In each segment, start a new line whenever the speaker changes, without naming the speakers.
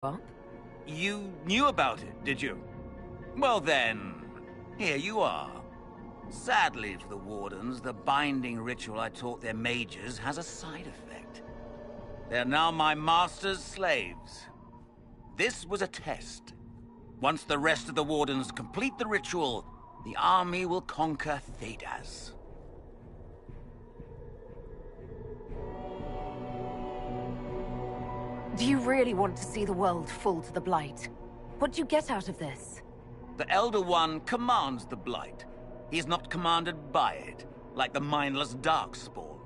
What?
You knew about it, did you? Well then, here you are. Sadly for the Wardens, the binding ritual I taught their mages has a side effect. They're now my master's slaves. This was a test. Once the rest of the Wardens complete the ritual, the army will conquer Thedas.
Do you really want to see the world fall to the Blight? What do you get out of this?
The Elder One commands the Blight. He is not commanded by it, like the mindless Darkspawn.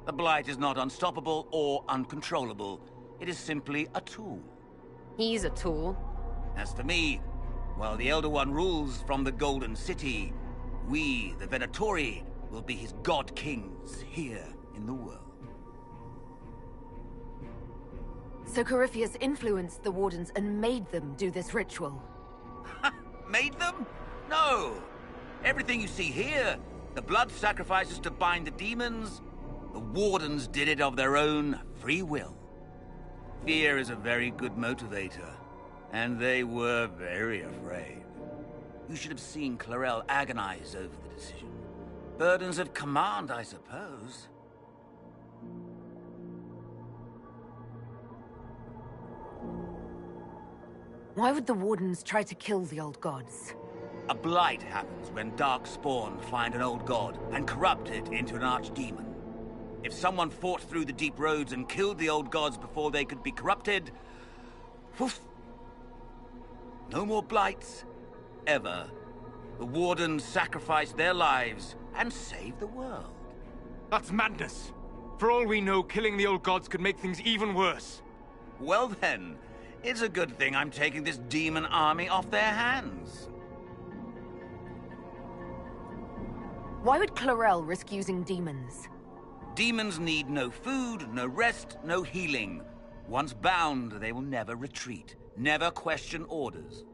The Blight is not unstoppable or uncontrollable. It is simply a tool.
He's a tool.
As for me, while the Elder One rules from the Golden City, we, the Venatori, will be his god-kings here in the world.
So Corypheus influenced the Wardens and made them do this ritual?
Made them? No! Everything you see here, the blood sacrifices to bind the demons, the Wardens did it of their own free will. Fear is a very good motivator, and they were very afraid. You should have seen Clarel agonize over the decision. Burdens of command, I suppose.
Why would the Wardens try to kill the old gods?
A blight happens when Darkspawn find an old god and corrupt it into an archdemon. If someone fought through the deep roads and killed the old gods before they could be corrupted, woof, no more blights, ever. The Wardens sacrificed their lives and saved the world.
That's madness. For all we know, killing the old gods could make things even worse.
Well then, it's a good thing I'm taking this demon army off their hands.
Why would Clarel risk using demons?
Demons need no food, no rest, no healing. Once bound, they will never retreat, never question orders.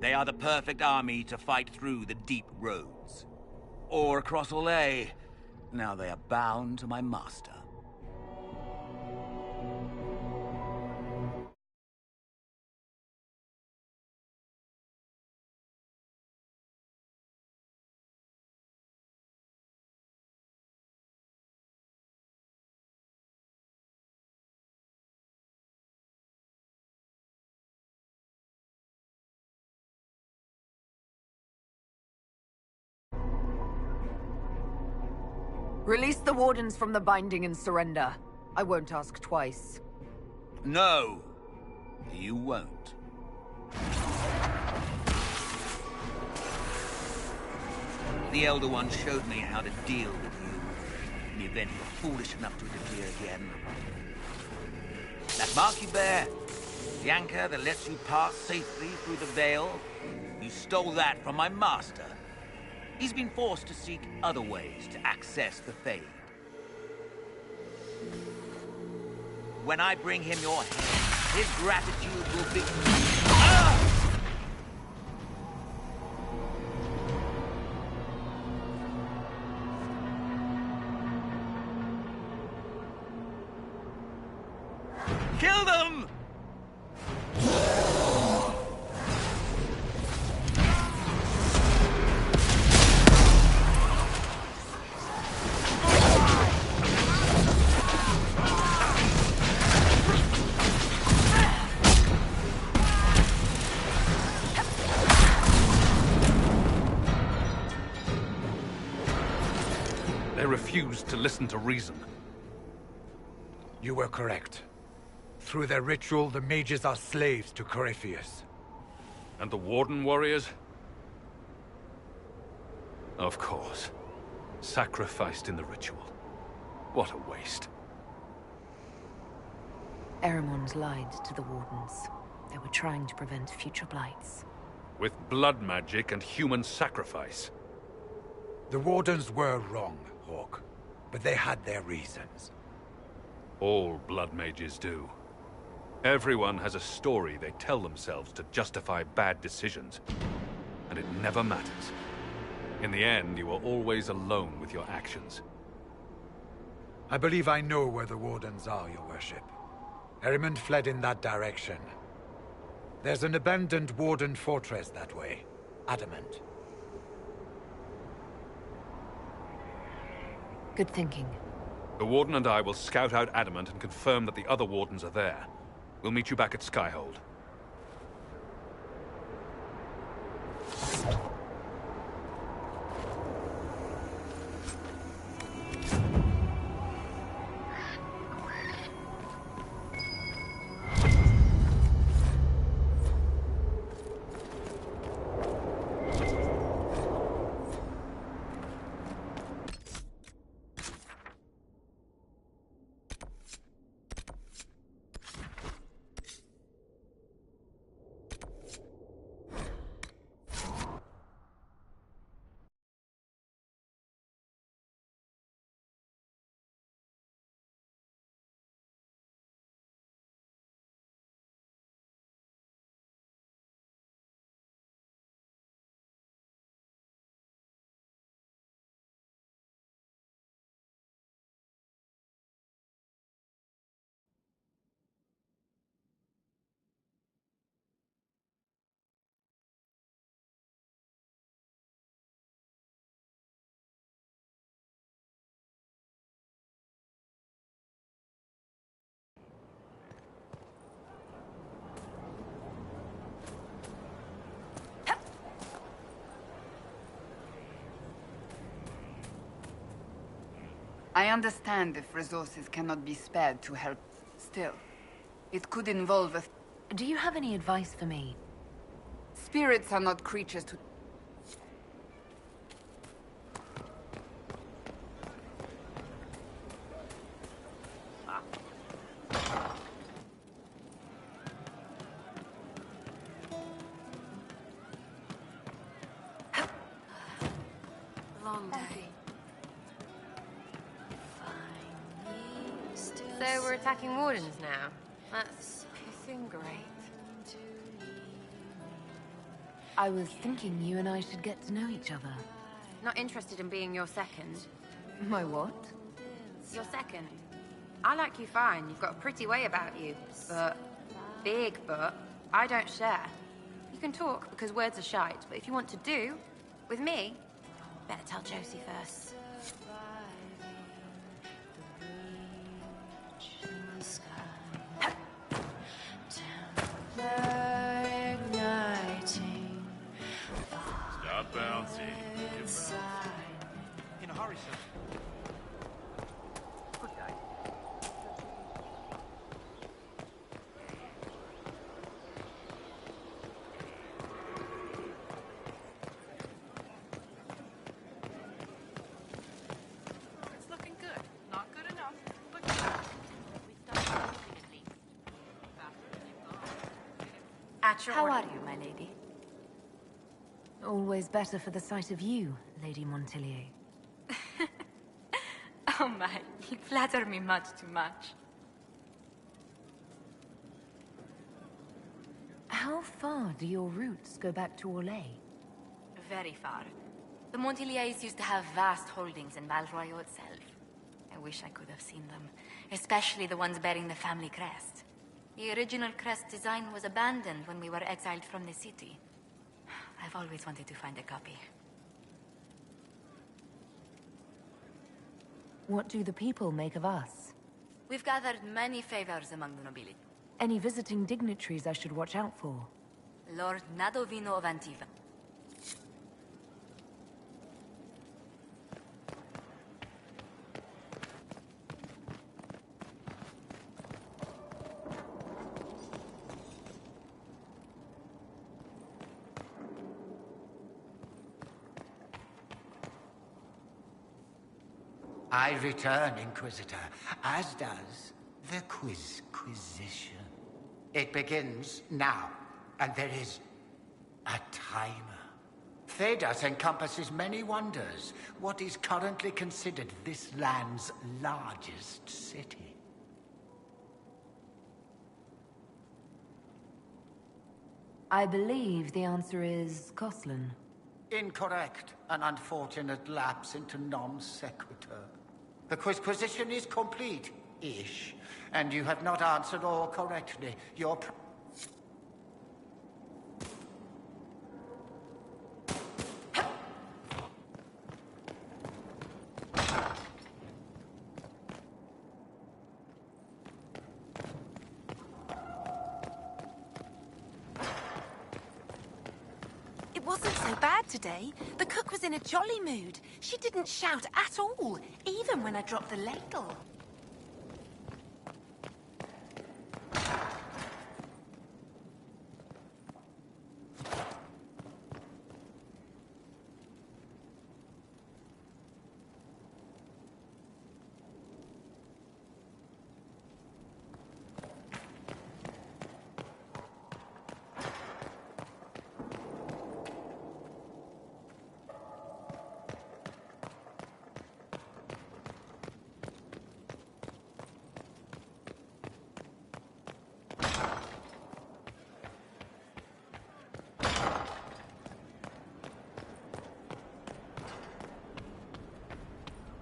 They are the perfect army to fight through the deep roads. Or across Olay. Now they are bound to my master.
Release the Wardens from the binding and surrender. I won't ask twice.
No, you won't. The Elder One showed me how to deal with you in the event you were foolish enough to interfere again. That mark you bear, the anchor that lets you pass safely through the veil, you stole that from my master. He's been forced to seek other ways to access the Fade. When I bring him your head, his gratitude will be... Ah! Kill them!
They refused to listen to reason.
You were correct. Through their ritual, the mages are slaves to Corypheus.
And the Warden warriors? Of course. Sacrificed in the ritual. What a waste.
Eramond lied to the Wardens. They were trying to prevent future blights.
With blood magic and human sacrifice.
The Wardens were wrong, Hawk. But they had their reasons.
All blood mages do. Everyone has a story they tell themselves to justify bad decisions. And it never matters. In the end, you are always alone with your actions.
I believe I know where the Wardens are, Your Worship. Eramond fled in that direction. There's an abandoned Warden fortress that way. Adamant.
Good thinking.
The Warden and I will scout out Adamant and confirm that the other Wardens are there. We'll meet you back at Skyhold.
I understand if resources cannot be spared to help. Still, it could involve a...
Do you have any advice for me?
Spirits are not creatures to...
Long day.
So we're attacking Wardens now. That's pissing great.
I was thinking you and I should get to know each other.
Not interested in being your second.
My what?
Your second. I like you fine. You've got a pretty way about you. But... big but... I don't share. You can talk because words are shite, but if you want to do... with me... better tell Josie first.
Stop bouncing.
In a hurry, sir. Good day.
It's looking good. Not good enough, but good. We've done something at least.
At your
How
order.
are you, my lady? Always better for the sight of you, Lady Montillier.
Oh my, you flatter me much too much.
How far do your roots go back to Orlais?
Very far. The Montiliers used to have vast holdings in Val Royaux itself. I wish I could have seen them, especially the ones bearing the family crest. The original crest design was abandoned when we were exiled from the city. I've always wanted to find a copy.
What do the people make of us?
We've gathered many favors among the nobility.
Any visiting dignitaries I should watch out for?
Lord Nadovino of Antiva.
I return, Inquisitor, as does the Quizquisition. It begins now, and there is a timer. Thedas encompasses many wonders, what is currently considered this land's largest city.
I believe the answer is Coslin.
Incorrect. An unfortunate lapse into non sequitur. The Quizquisition is complete-ish, and you have not answered all correctly.
today. The cook was in a jolly mood. She didn't shout at all, even when I dropped the ladle.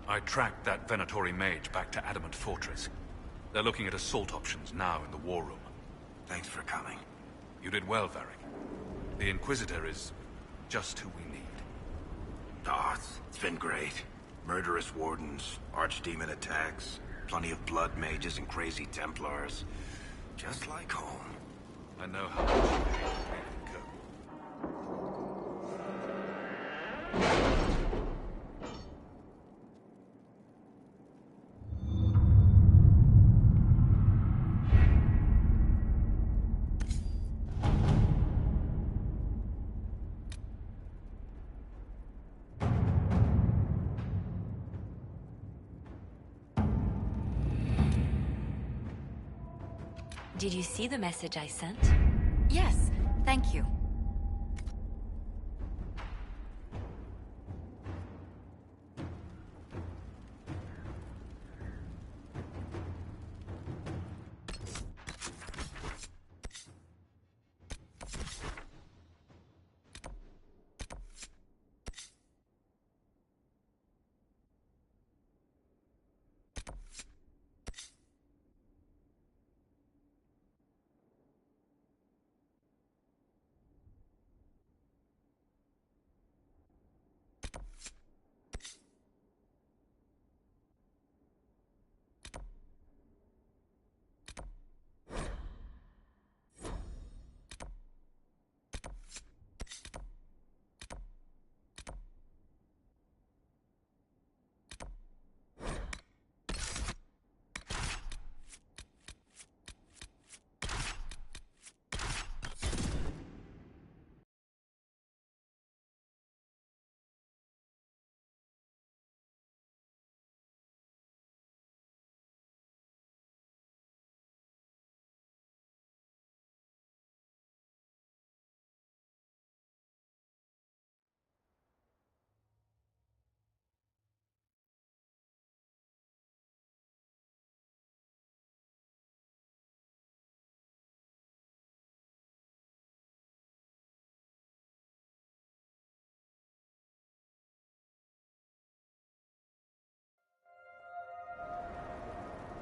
I tracked that Venatori mage back to Adamant Fortress. They're looking at assault options now in the war room.
Thanks for coming.
You did well, Varric. The Inquisitor is just who we need.
Oh, it's been great. Murderous wardens, archdemon attacks, plenty of blood mages and crazy Templars. Just like home.
I know how much you hate we can go.
Did you see the message I sent?
Yes, thank you.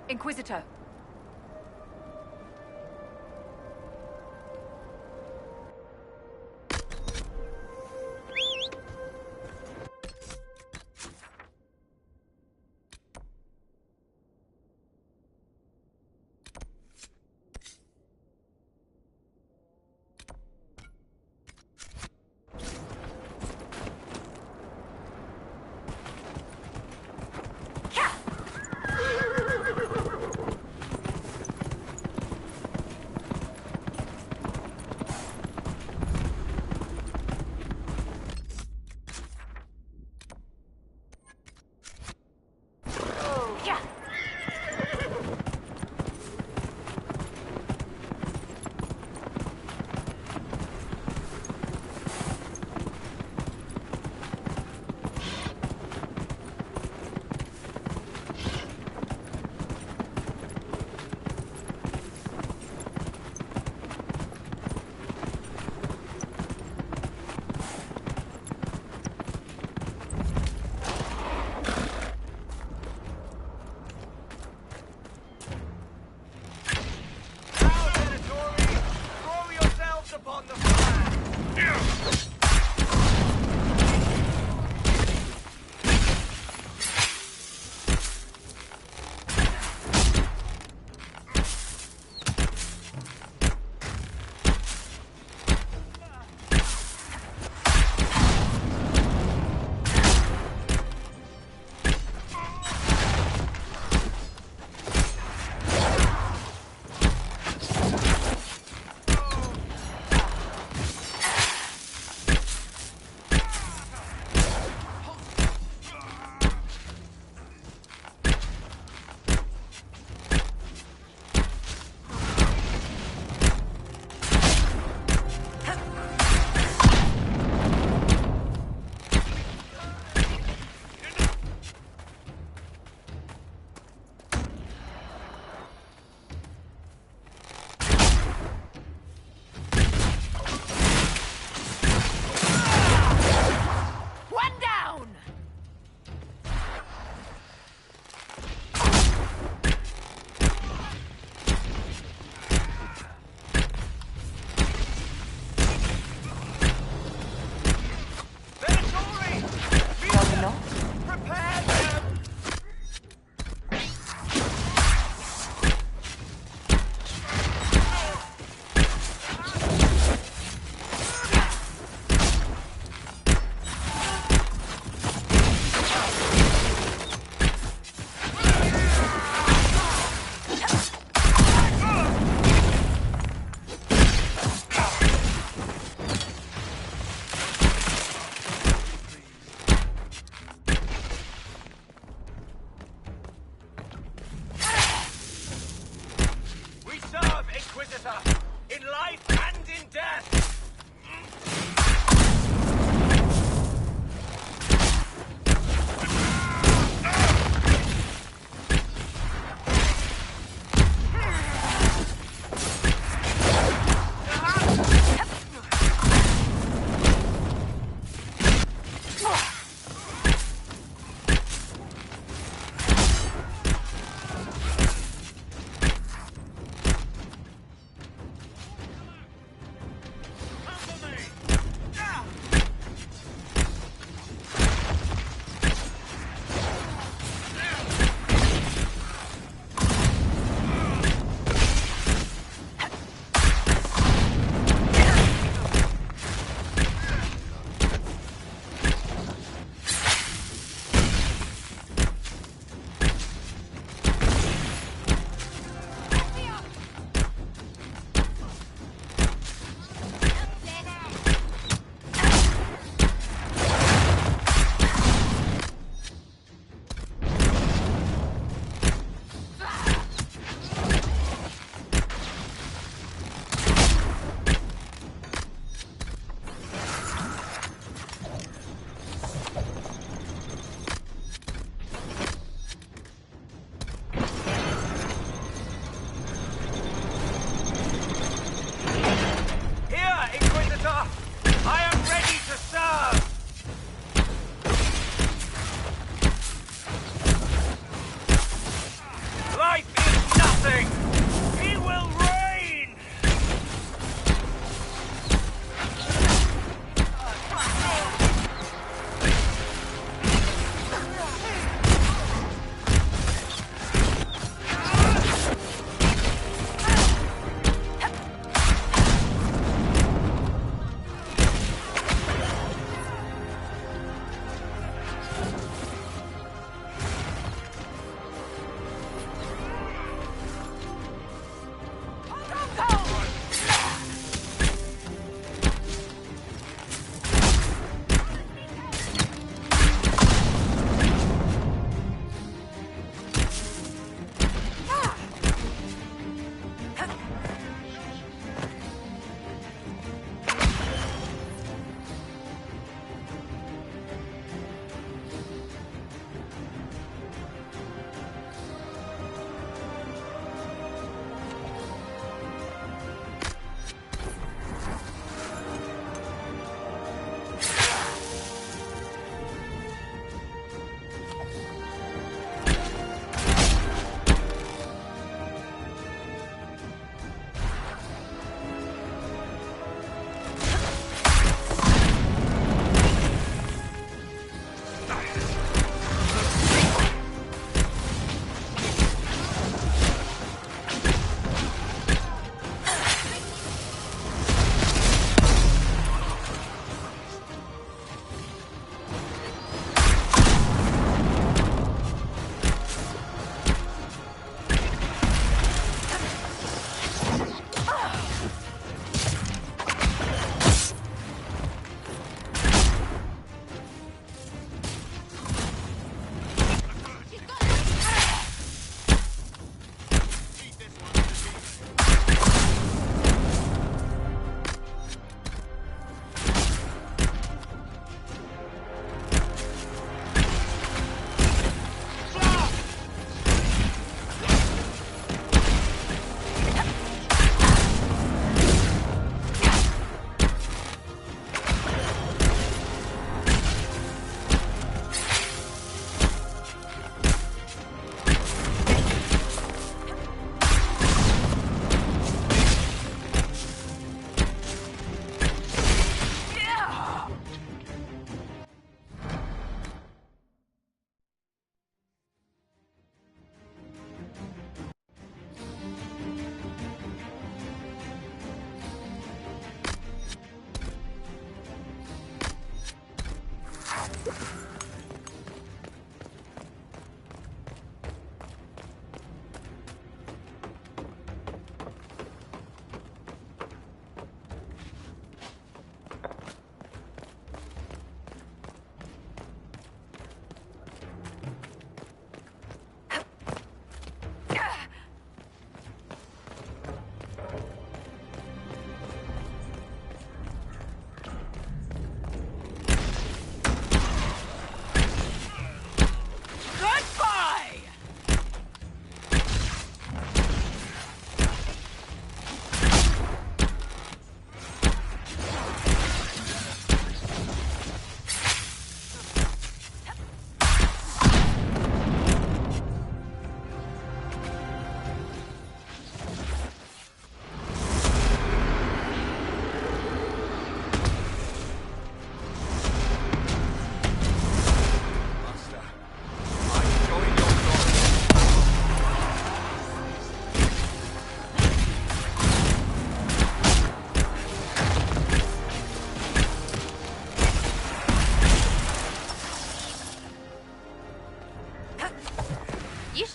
Inquisitor.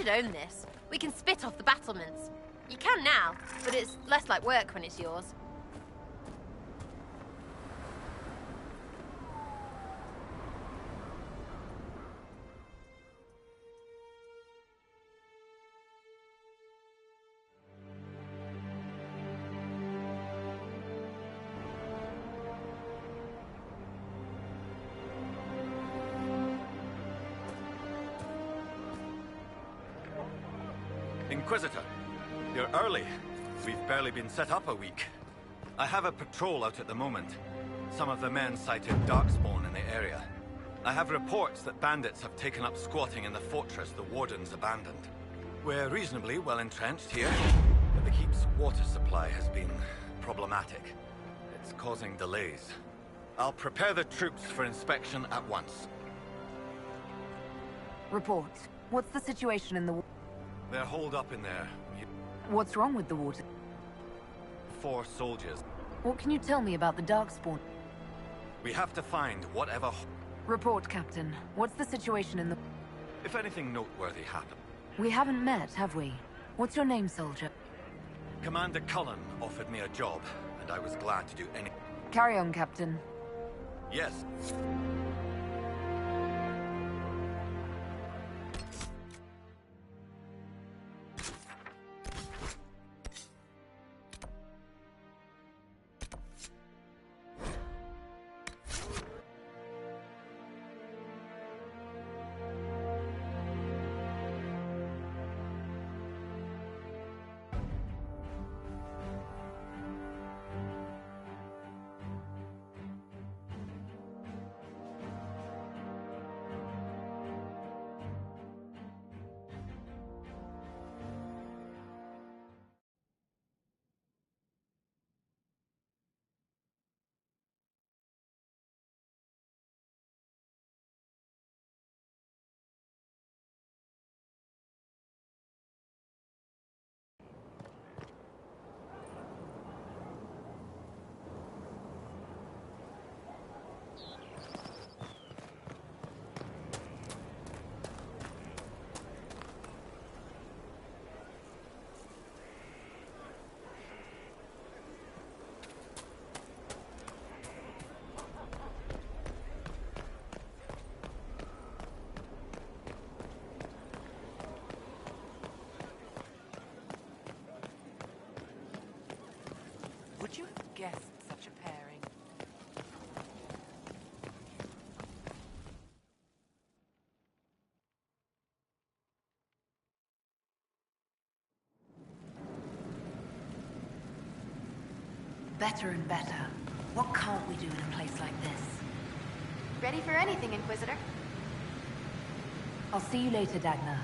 should own this. We can spit off the battlements. You can now, but it's less like work when it's yours.
Inquisitor, you're early. We've barely been set up a week. I have a patrol out at the moment. Some of the men cited darkspawn in the area. I have reports that bandits have taken up squatting in the fortress the Wardens abandoned. We're reasonably well entrenched here, but the keep's water supply has been problematic. It's causing delays. I'll prepare the troops for inspection at once.
Report. What's the situation in the...
They're holed up in there.
What's wrong with the water?
4 soldiers.
What can you tell me about the Darkspawn?
We have to find whatever...
Report, Captain. What's the situation in the...
If anything noteworthy happened.
We haven't met, have we? What's your name, soldier?
Commander Cullen offered me a job, and I was glad to do any...
Carry on, Captain.
Yes.
Would you have guessed such a pairing?
Better and better. What can't we do in a place like this?
Ready for anything, Inquisitor?
I'll see you later, Dagna.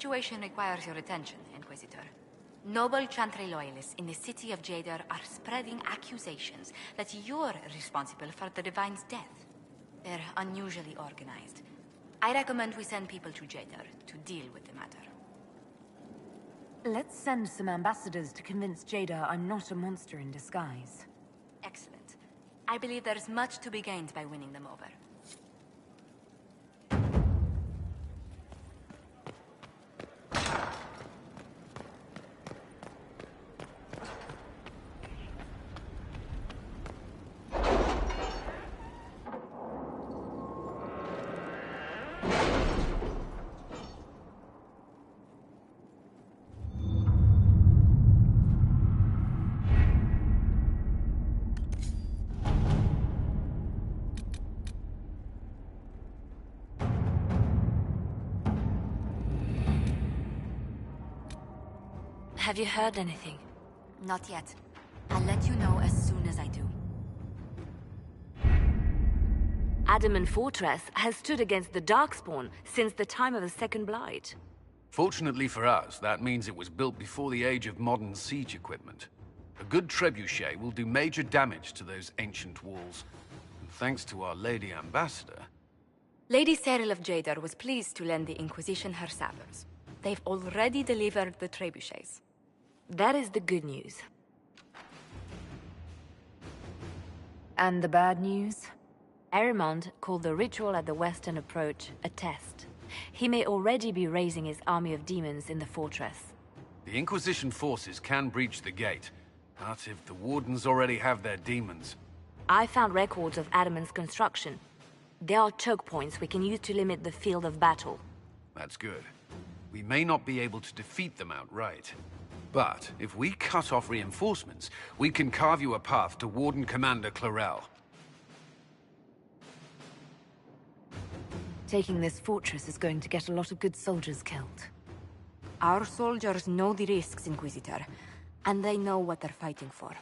situation requires your attention, Inquisitor. Noble Chantry loyalists in the city of Jadar are spreading accusations that you're responsible for the Divine's death. They're unusually organized. I recommend we send people to Jadar to deal with the matter.
Let's send some ambassadors to convince Jada I'm not a monster in disguise.
Excellent. I believe there's much to be gained by winning them over.
Have you heard anything?
Not yet. I'll let you know as soon as I do.
Adamant Fortress has stood against the Darkspawn since the time of the Second Blight.
Fortunately for us, that means it was built before the age of modern siege equipment. A good trebuchet will do major damage to those ancient walls. And thanks to our Lady Ambassador...
Lady Cyril of Jadar was pleased to lend the Inquisition her sabers. They've already delivered the trebuchets.
That is the good news.
And the bad news?
Erimond called the ritual at the western approach a test. He may already be raising his army of demons in the fortress.
The Inquisition forces can breach the gate, but if the Wardens already have their demons...
I found records of Adamant's construction. There are choke points we can use to limit the field of battle.
That's good. We may not be able to defeat them outright. But if we cut off reinforcements, we can carve you a path to Warden Commander Clarel.
Taking this fortress is going to get a lot of good soldiers killed.
Our soldiers know the risks, Inquisitor, and they know what they're fighting for.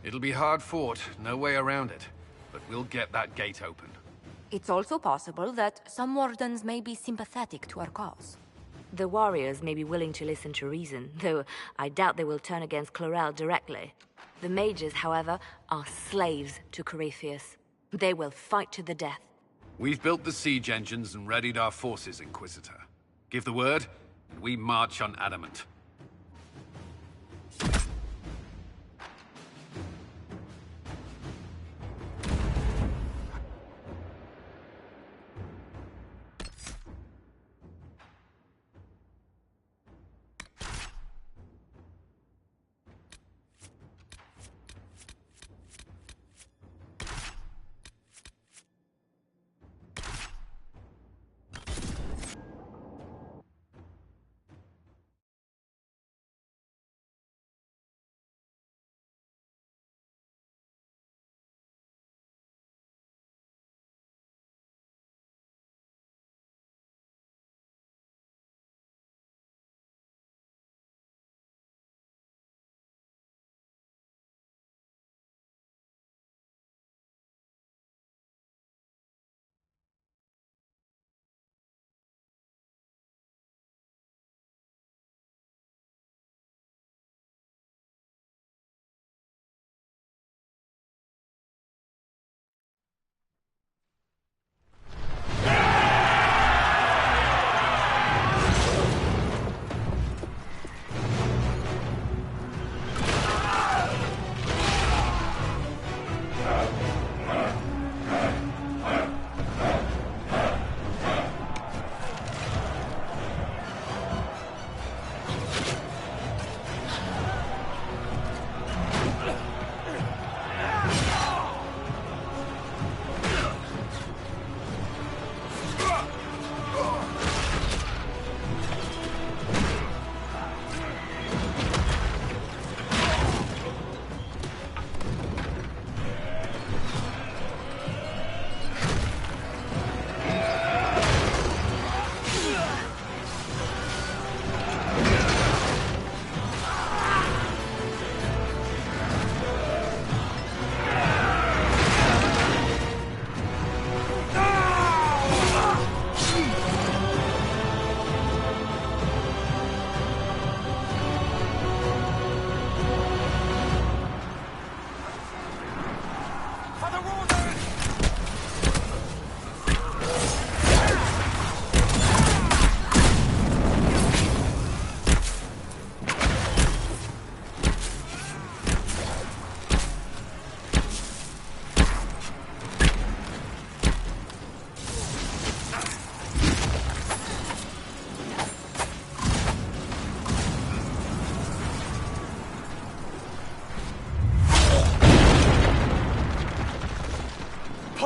It'll be hard fought, no way around it, but we'll get that gate open.
It's also possible that some Wardens may be sympathetic to our cause.
The warriors may be willing to listen to reason, though I doubt they will turn against Clarel directly. The mages, however, are slaves to Corypheus. They will fight to the death.
We've built the siege engines and readied our forces, Inquisitor. Give the word, and we march on Adamant.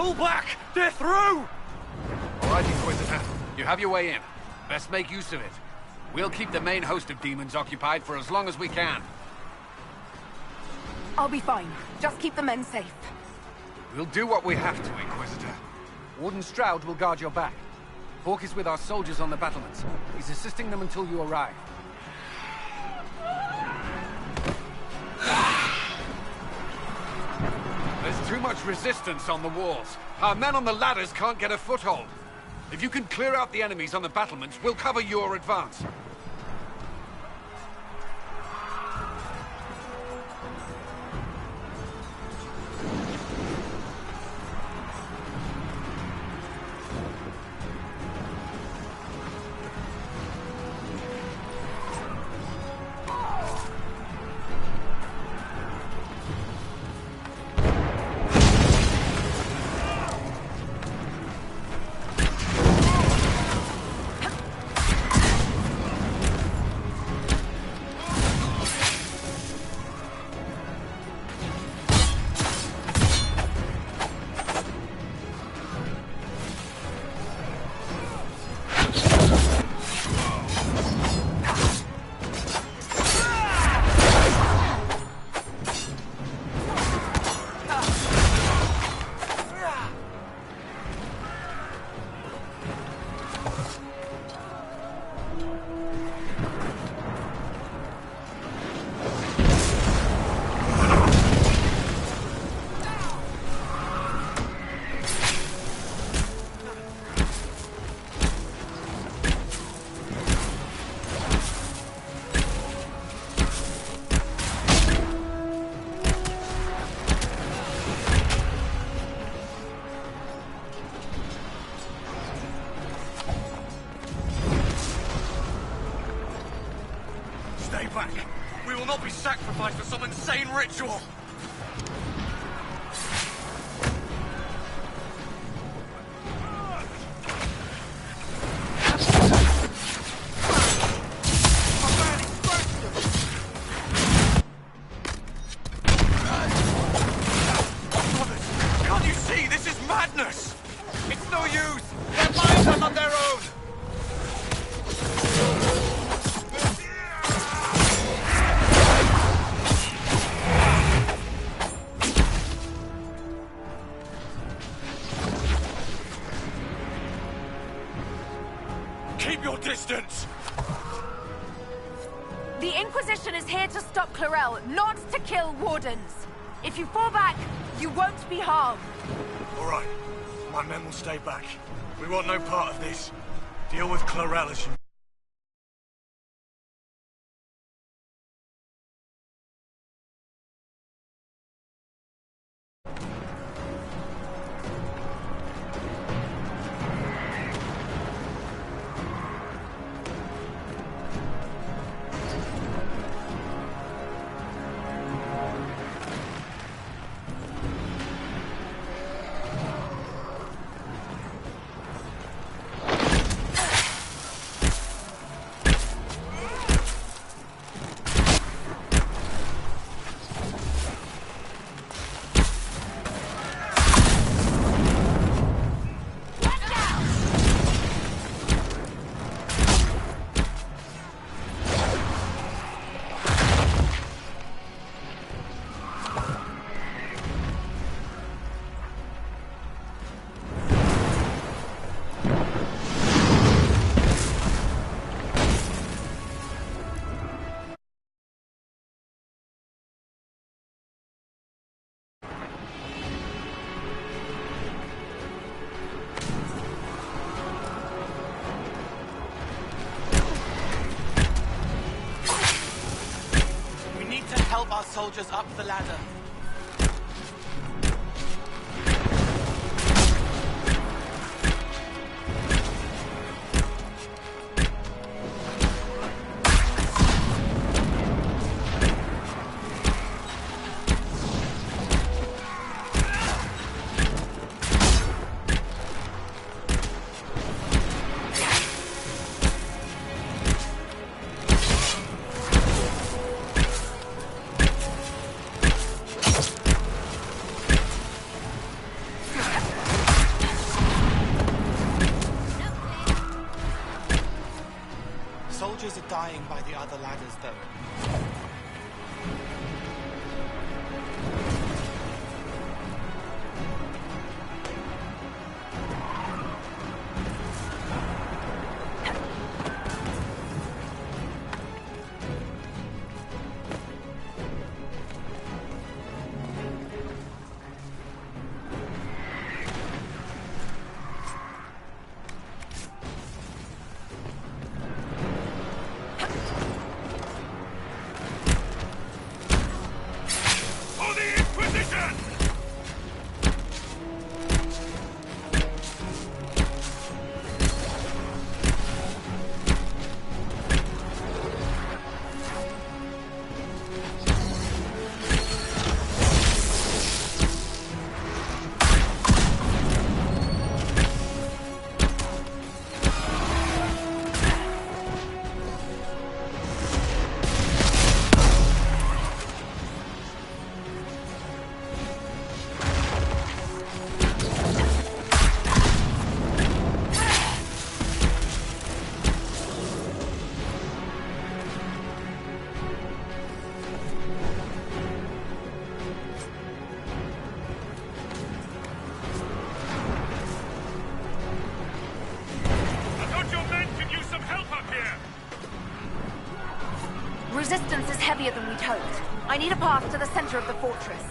Pull back! They're through!
All right, Inquisitor. You have your way in. Best make use of it. We'll keep the main host of demons occupied for as long as we can.
I'll be fine. Just keep the men safe.
We'll do what we have to, Inquisitor. Warden Stroud will guard your back. Hawk is with our soldiers on the battlements. He's assisting them until you arrive. There's too much resistance on the walls. Our men on the ladders can't get a foothold. If you can clear out the enemies on the battlements, we'll cover your advance.
Not be sacrificed for some insane ritual! Can't you see? This is madness! It's no use! Their minds are not their own! Keep your distance!
The Inquisition is here to stop Clarel, not to kill Wardens. If you fall back, you won't be harmed.
All right. My men will stay back. We want no part of this. Deal with Clarel as you...
Help our soldiers up the ladder. soldiers are dying by the other ladders, though.
Resistance is heavier than we'd hoped. I need a path to the center of the fortress.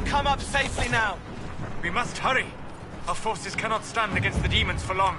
Come up safely now.
We must hurry. Our forces cannot stand against the demons for long.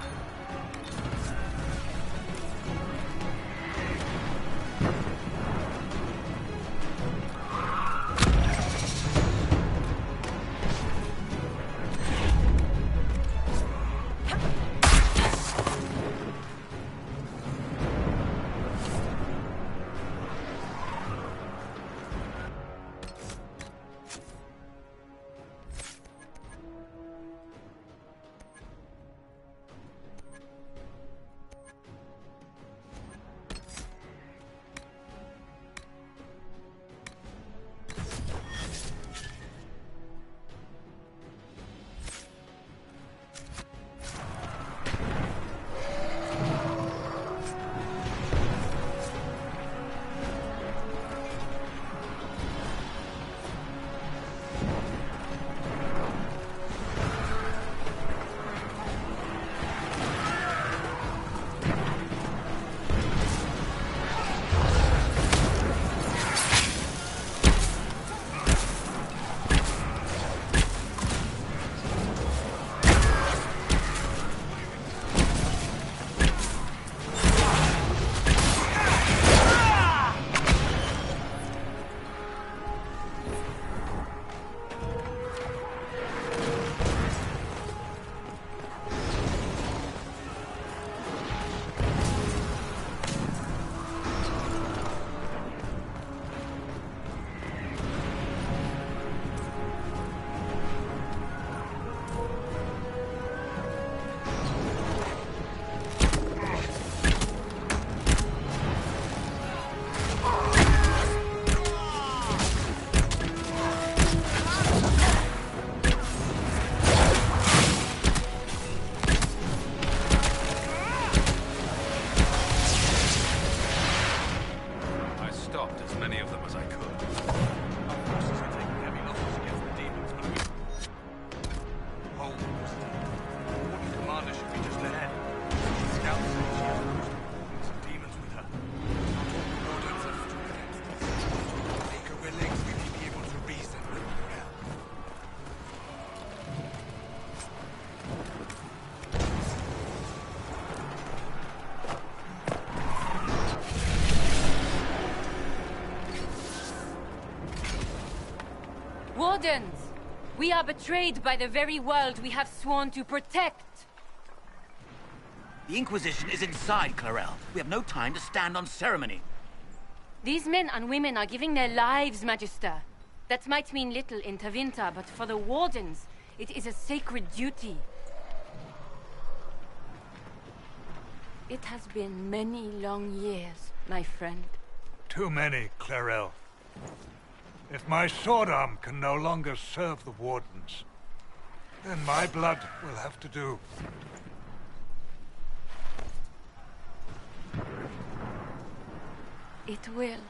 Wardens! We are betrayed by the very world we have sworn to protect!
The Inquisition is inside, Clarel. We have no time to stand on ceremony.
These men and women are giving their lives, Magister. That might mean little in Tavinta, but for the Wardens, it is a sacred duty. It has been many long years, my friend.
Too many, Clarel. If my sword arm can no longer serve the Wardens, then my blood will have to do.
It will.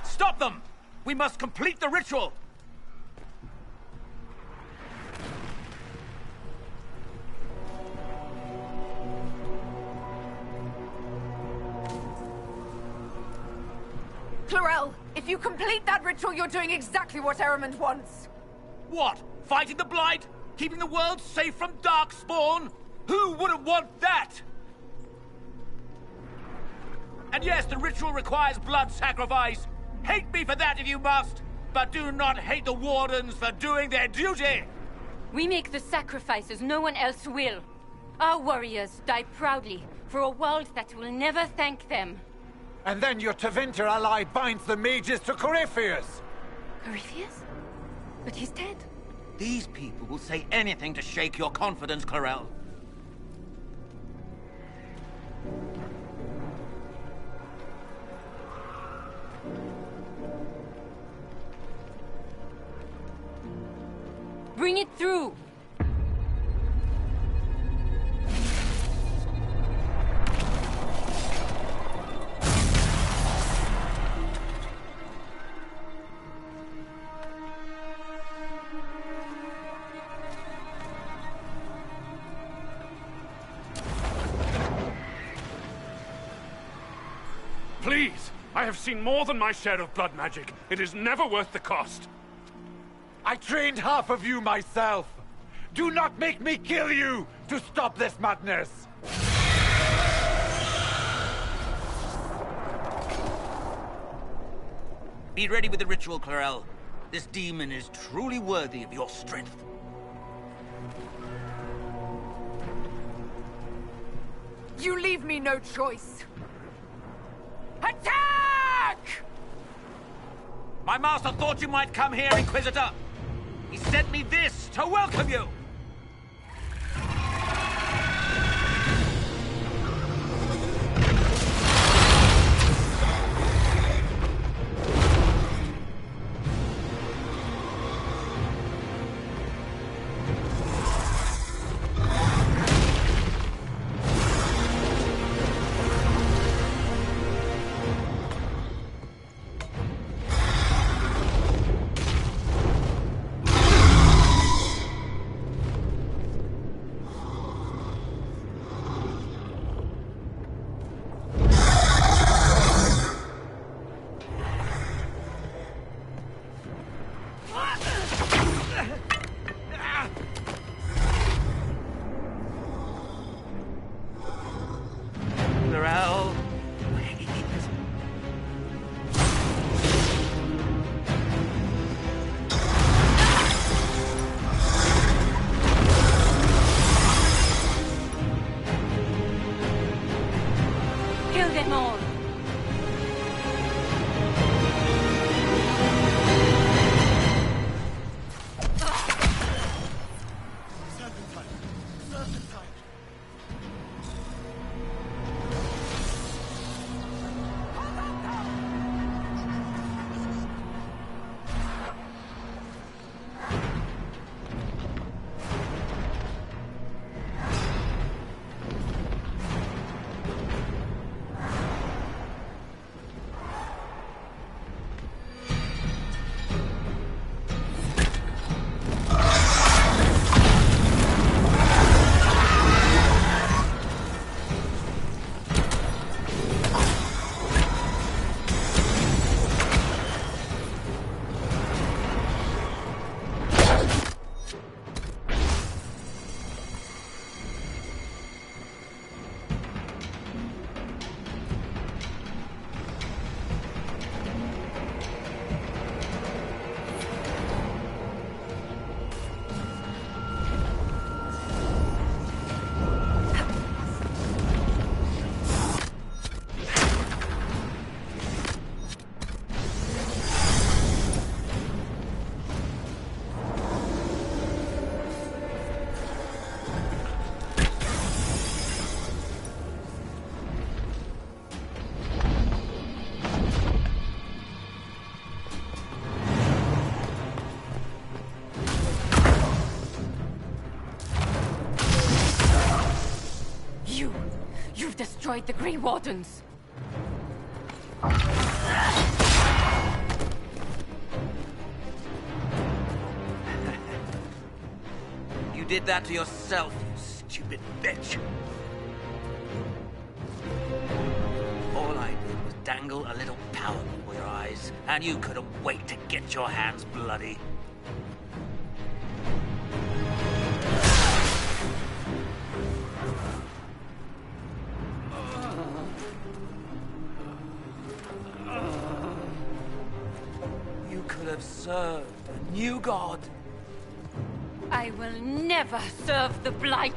Stop them! We must complete the ritual!
Clarel, if you complete that ritual, you're doing exactly what Ehrman wants.
What? Fighting the Blight? Keeping the world safe from Darkspawn? Who wouldn't want that? And yes, the ritual requires blood sacrifice. Hate me for that if you must, but do not hate the Wardens for doing their duty!
We make the sacrifices no one else will. Our warriors die proudly for a world that will never thank them.
And then your Tavinta ally binds the mages to Corypheus!
Corypheus? But he's dead.
These people will say anything to shake your confidence, Clarel.
Bring it through!
Please! I have seen more than my share of blood magic. It is never worth the cost.
I trained half of you myself. Do not make me kill you to stop this madness.
Be ready with the ritual, Clarel. This demon is truly worthy of your strength.
You leave me no choice. Attack!
My master thought you might come here, Inquisitor. He sent me this to welcome you.
destroyed the Grey Wardens.
You did that to yourself, you stupid bitch. All I did was dangle a little power before your eyes, and you couldn't wait to get your hands bloody. You could have served a new god.
I will never serve the Blight!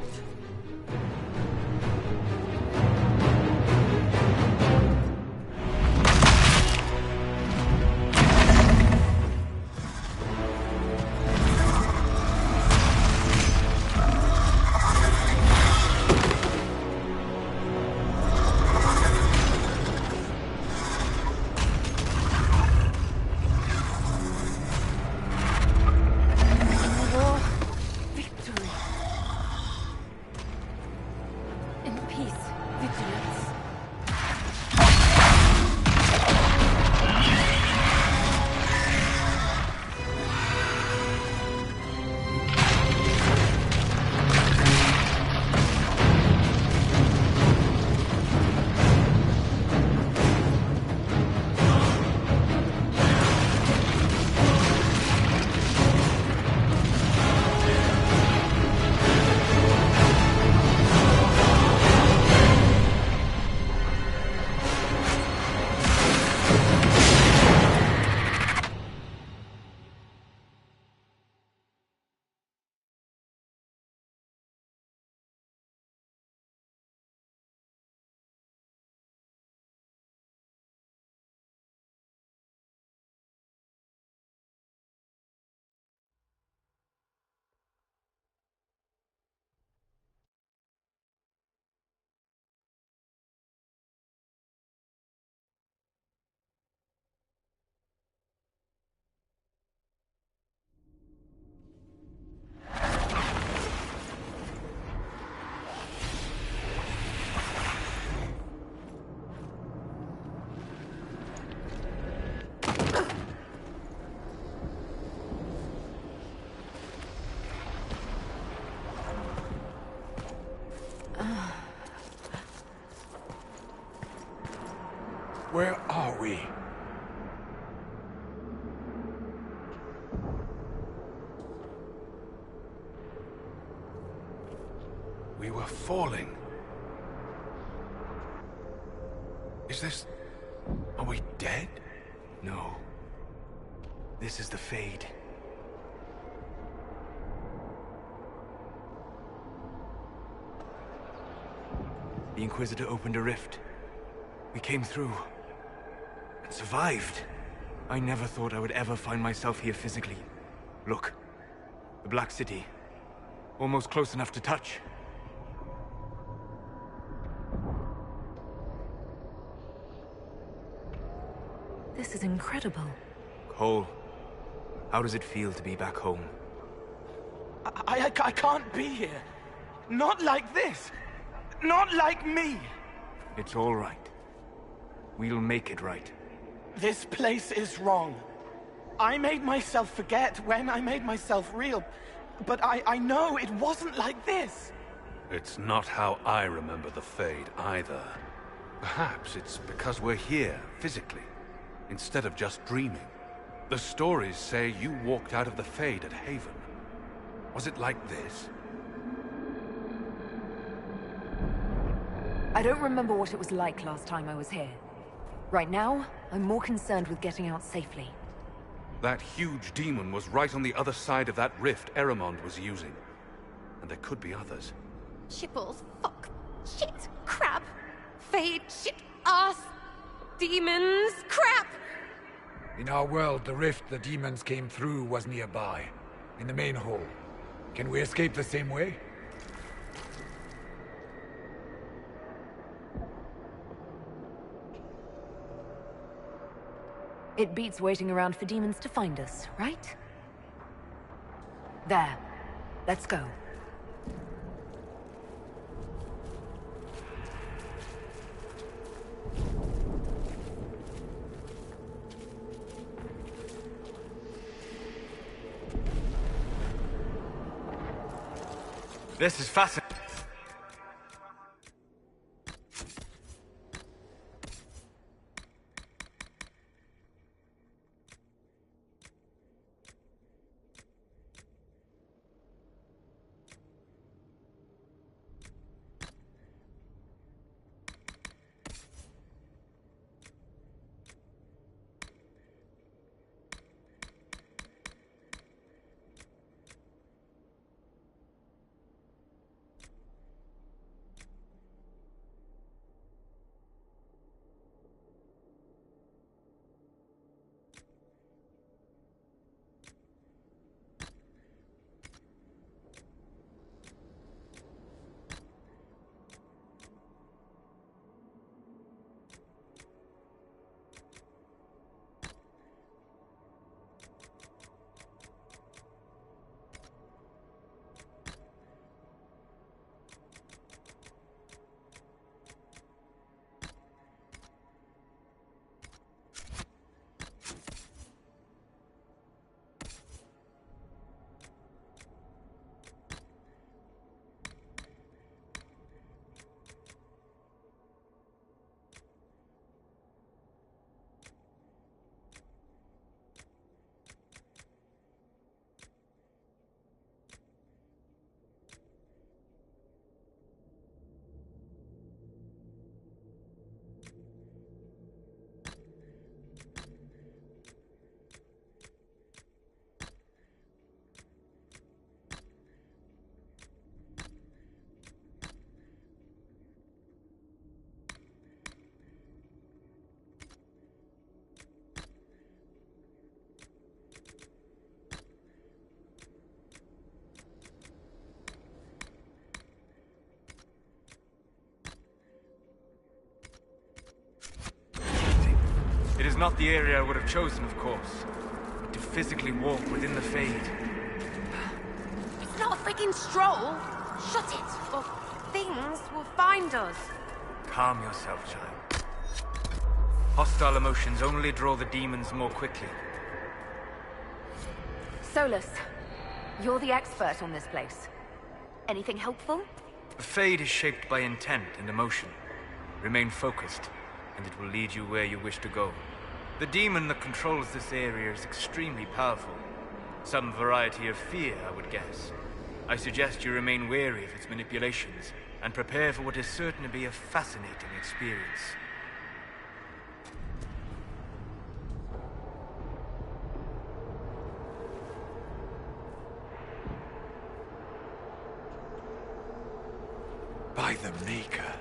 Where are we? We were falling. Is this... Are we dead?
No. This is the Fade. The Inquisitor opened a rift. We came through. And survived. I never thought I would ever find myself here physically. Look. The Black City. Almost close enough to touch.
This is incredible.
Cole, how does it feel to be back home?
I can't be here. Not like this. Not like me.
It's all right. We'll make it right.
This place is wrong. I made myself forget when I made myself real. But I know it wasn't like this.
It's not how I remember the Fade either. Perhaps it's because we're here, physically, instead of just dreaming. The stories say you walked out of the Fade at Haven. Was it like this?
I don't remember what it was like last time I was here. Right now, I'm more concerned with getting out safely.
That huge demon was right on the other side of that rift Eramond was using. And there could be others.
Shitballs, fuck, shit, crap, Fade, shit, ass, demons, crap!
In our world, the rift the demons came through was nearby. In the main hall. Can we escape the same way?
It beats waiting around for demons to find us, right? There. Let's go.
This is fascinating. It is not the area I would have chosen, of course. But to physically walk within the Fade.
It's not a freaking stroll. Shut it, or things will find us.
Calm yourself, child. Hostile emotions only draw the demons more quickly.
Solus, you're the expert on this place. Anything helpful?
The Fade is shaped by intent and emotion. Remain focused, and it will lead you where you wish to go. The demon that controls this area is extremely powerful. Some variety of fear, I would guess. I suggest you remain wary of its manipulations, and prepare for what is certain to be a fascinating experience.
By the Maker.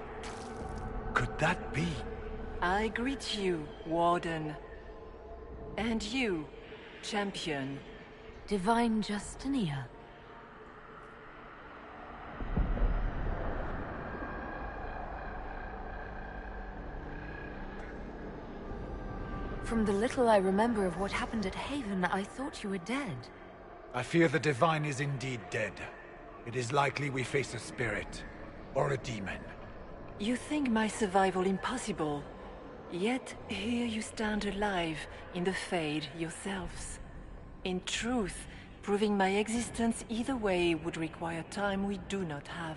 Could that be?
I greet you, Warden. And you, Champion.
Divine Justinia. From the little I remember of what happened at Haven, I thought you were dead.
I fear the Divine is indeed dead. It is likely we face a spirit. Or a demon.
You think my survival impossible. Yet here you stand alive in the Fade yourselves. In truth, proving my existence either way would require time we do not have.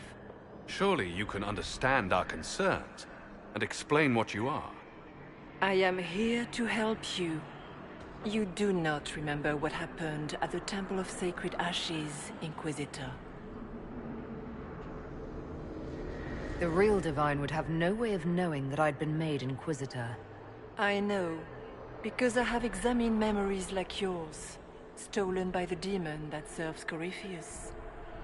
Surely you can understand our concerns and explain what you are.
I am here to help you. You do not remember what happened at the Temple of Sacred Ashes, Inquisitor.
The real Divine would have no way of knowing that I'd been made Inquisitor.
I know, because I have examined memories like yours, stolen by the demon that serves Corypheus.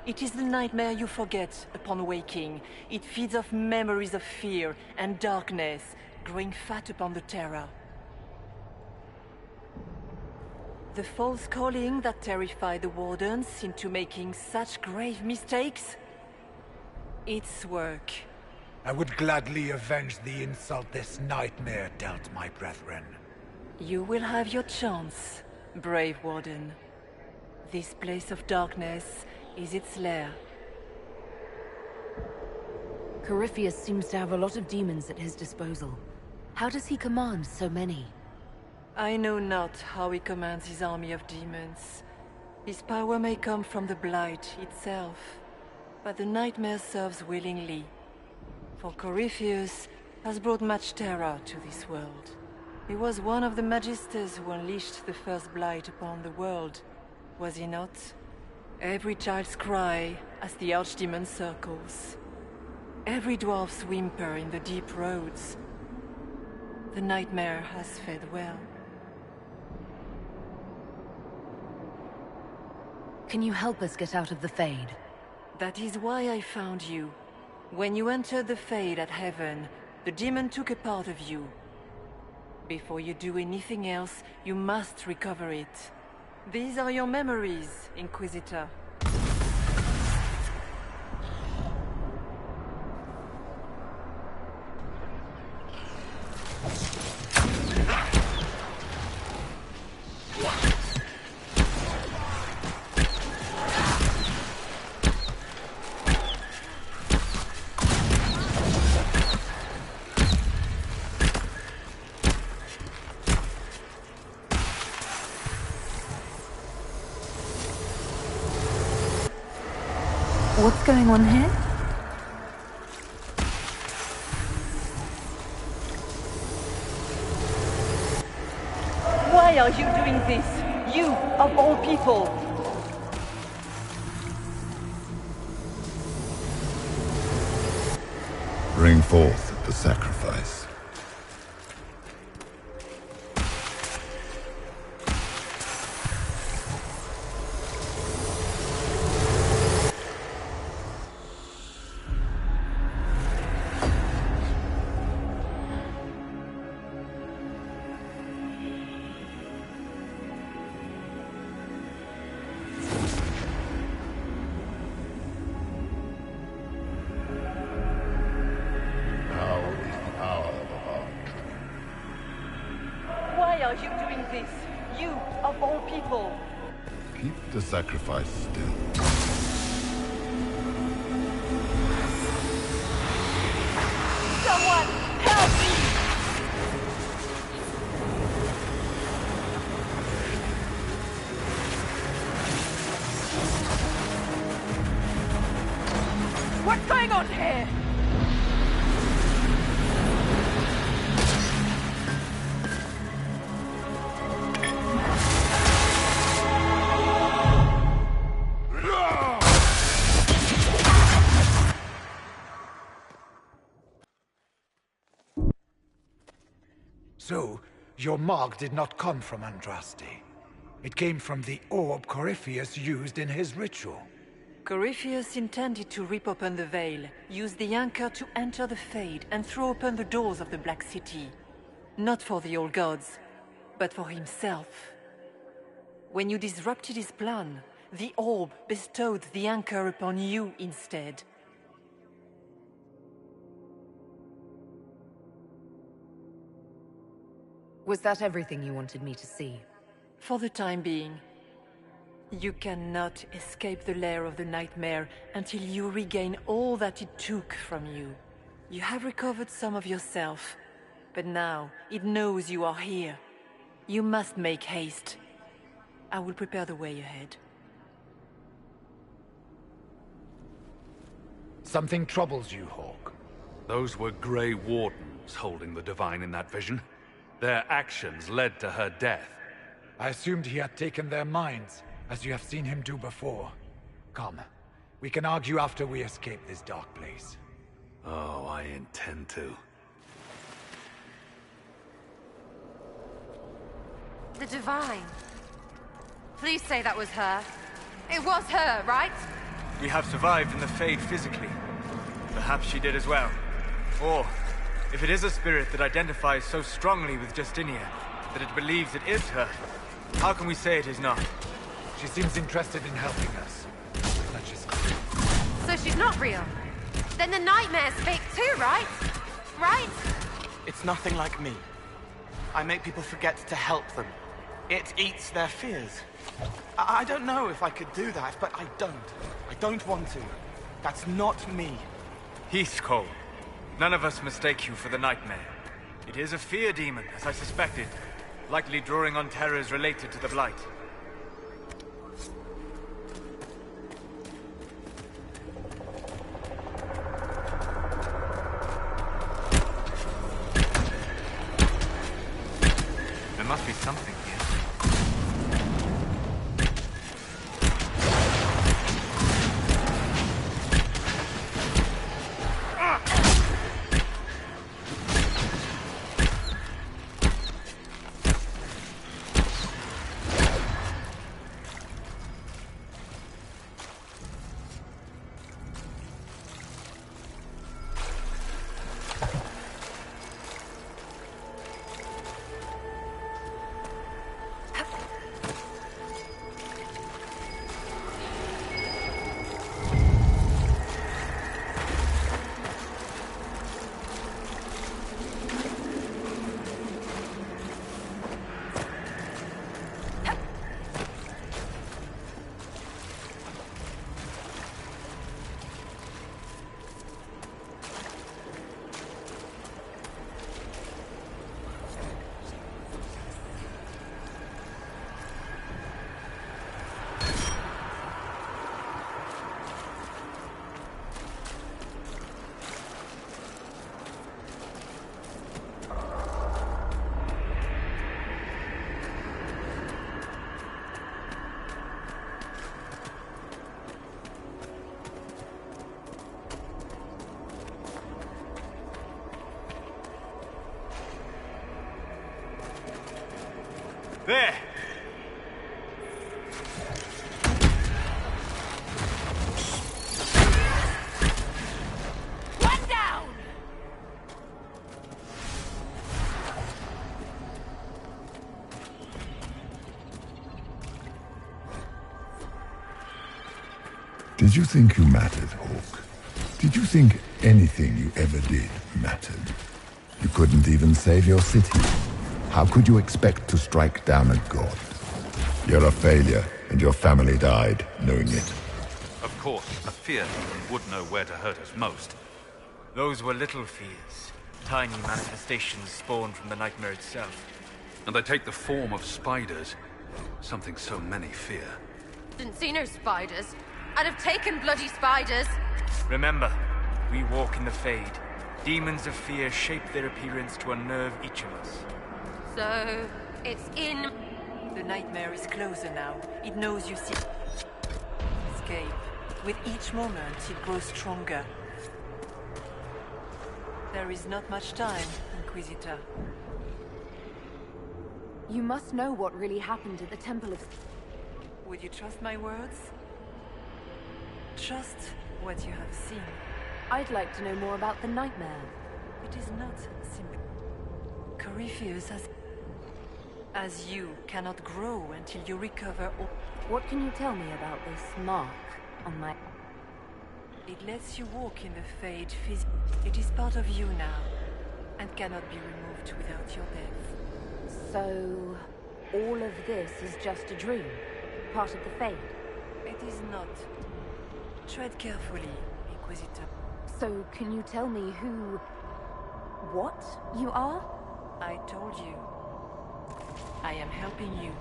It is the nightmare you forget upon waking. It feeds off memories of fear and darkness, growing fat upon the terror. The false calling that terrified the Wardens into making such grave mistakes? Its work.
I would gladly avenge the insult this nightmare dealt my brethren.
You will have your chance, brave Warden. This place of darkness is its lair.
Corypheus seems to have a lot of demons at his disposal. How does he command so many?
I know not how he commands his army of demons. His power may come from the Blight itself. but the nightmare serves willingly. For Corypheus has brought much terror to this world. He was one of the Magisters who unleashed the first blight upon the world, was he not? Every child's cry as the archdemon circles. Every dwarf's whimper in the deep roads. The nightmare has fed well.
Can you help us get out of the Fade?
That is why I found you. When you entered the Fade at Heaven, the demon took a part of you. Before you do anything else, you must recover it. These are your memories, Inquisitor.
What's going on here?
Why are you doing this? You, of all people!
Bring forth the sacrifice.
Why are you doing this? You, of all people!
Keep the sacrifice still.
Someone, help me!
What's going on here?
So, your mark did not come from Andraste. It came from the orb Corypheus used in his ritual.
Corypheus intended to rip open the veil, use the anchor to enter the Fade, and throw open the doors of the Black City. Not for the old gods, but for himself. When you disrupted his plan, the orb bestowed the anchor upon you instead.
Was that everything you wanted me to see?
For the time being. You cannot escape the lair of the nightmare until you regain all that it took from you. You have recovered some of yourself, but now it knows you are here. You must make haste. I will prepare the way ahead.
Something troubles you, Hawk.
Those were Grey Wardens holding the Divine in that vision. Their actions led to her death.
I assumed he had taken their minds, as you have seen him do before. Come, we can argue after we escape this dark place.
Oh, I intend to.
The Divine. Please say that was her. It was her, right?
We have survived in the Fade physically. Perhaps she did as well. Or, if it is a spirit that identifies so strongly with Justinia, that it believes it is her, how can we say it is not?
She seems interested in helping us. Let's just...
So she's not real. Then the nightmare's fake too, right? Right?
It's nothing like me. I make people forget to help them. It eats their fears. I don't know if I could do that, but I don't. I don't want to. That's not me.
Heathcote. None of us mistake you for the nightmare. It is a fear demon, as I suspected, likely drawing on terrors related to the Blight.
something here. There!
One down!
Did you think you mattered, Hawk? Did you think anything you ever did mattered? You couldn't even save your city. How could you expect to strike down a god? You're a failure, and your family died knowing it.
Of course, a fear would know where to hurt us most.
Those were little fears. Tiny manifestations spawned from the nightmare itself.
And they take the form of spiders. Something so many fear.
Didn't see no spiders. I'd have taken bloody spiders.
Remember, we walk in the Fade. Demons of fear shape their appearance to unnerve each of us.
So, it's in...
The nightmare is closer now. It knows you see... Escape. With each moment, it grows stronger. There is not much time, Inquisitor.
You must know what really happened at the Temple of...
Would you trust my words? Trust what you have seen.
I'd like to know more about the nightmare.
It is not simple. Corypheus as you cannot grow until you recover all...
What can you tell me about this mark on my...
It lets you walk in the Fade It is part of you now, and cannot be removed without your death.
So... all of this is just a dream? Part of the Fade?
It is not. Tread carefully, Inquisitor.
So, can you tell me who... what you are?
I told you. I am helping you.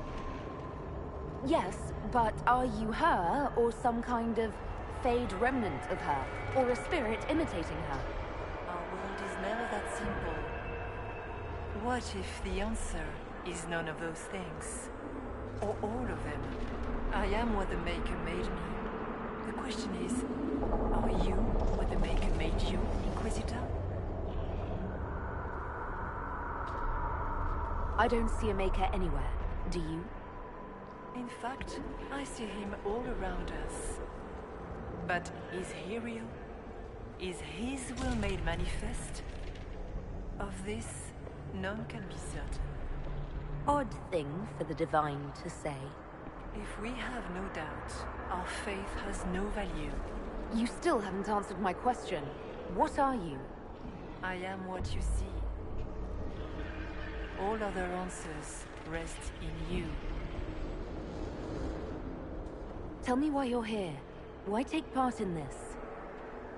Yes, but are you her, or some kind of Fade remnant of her? Or a spirit imitating her?
Our world is never that simple. What if the answer is none of those things? Or all of them? I am what the Maker made me. The question is, are you what the Maker made you, Inquisitor?
I don't see a Maker anywhere. Do you?
In fact, I see him all around us. But is he real? Is his will made manifest? Of this, none can be certain.
Odd thing for the Divine to say.
If we have no doubt, our faith has no value.
You still haven't answered my question. What are you?
I am what you see. All other answers rest in you.
Tell me why you're here. Why take part in this?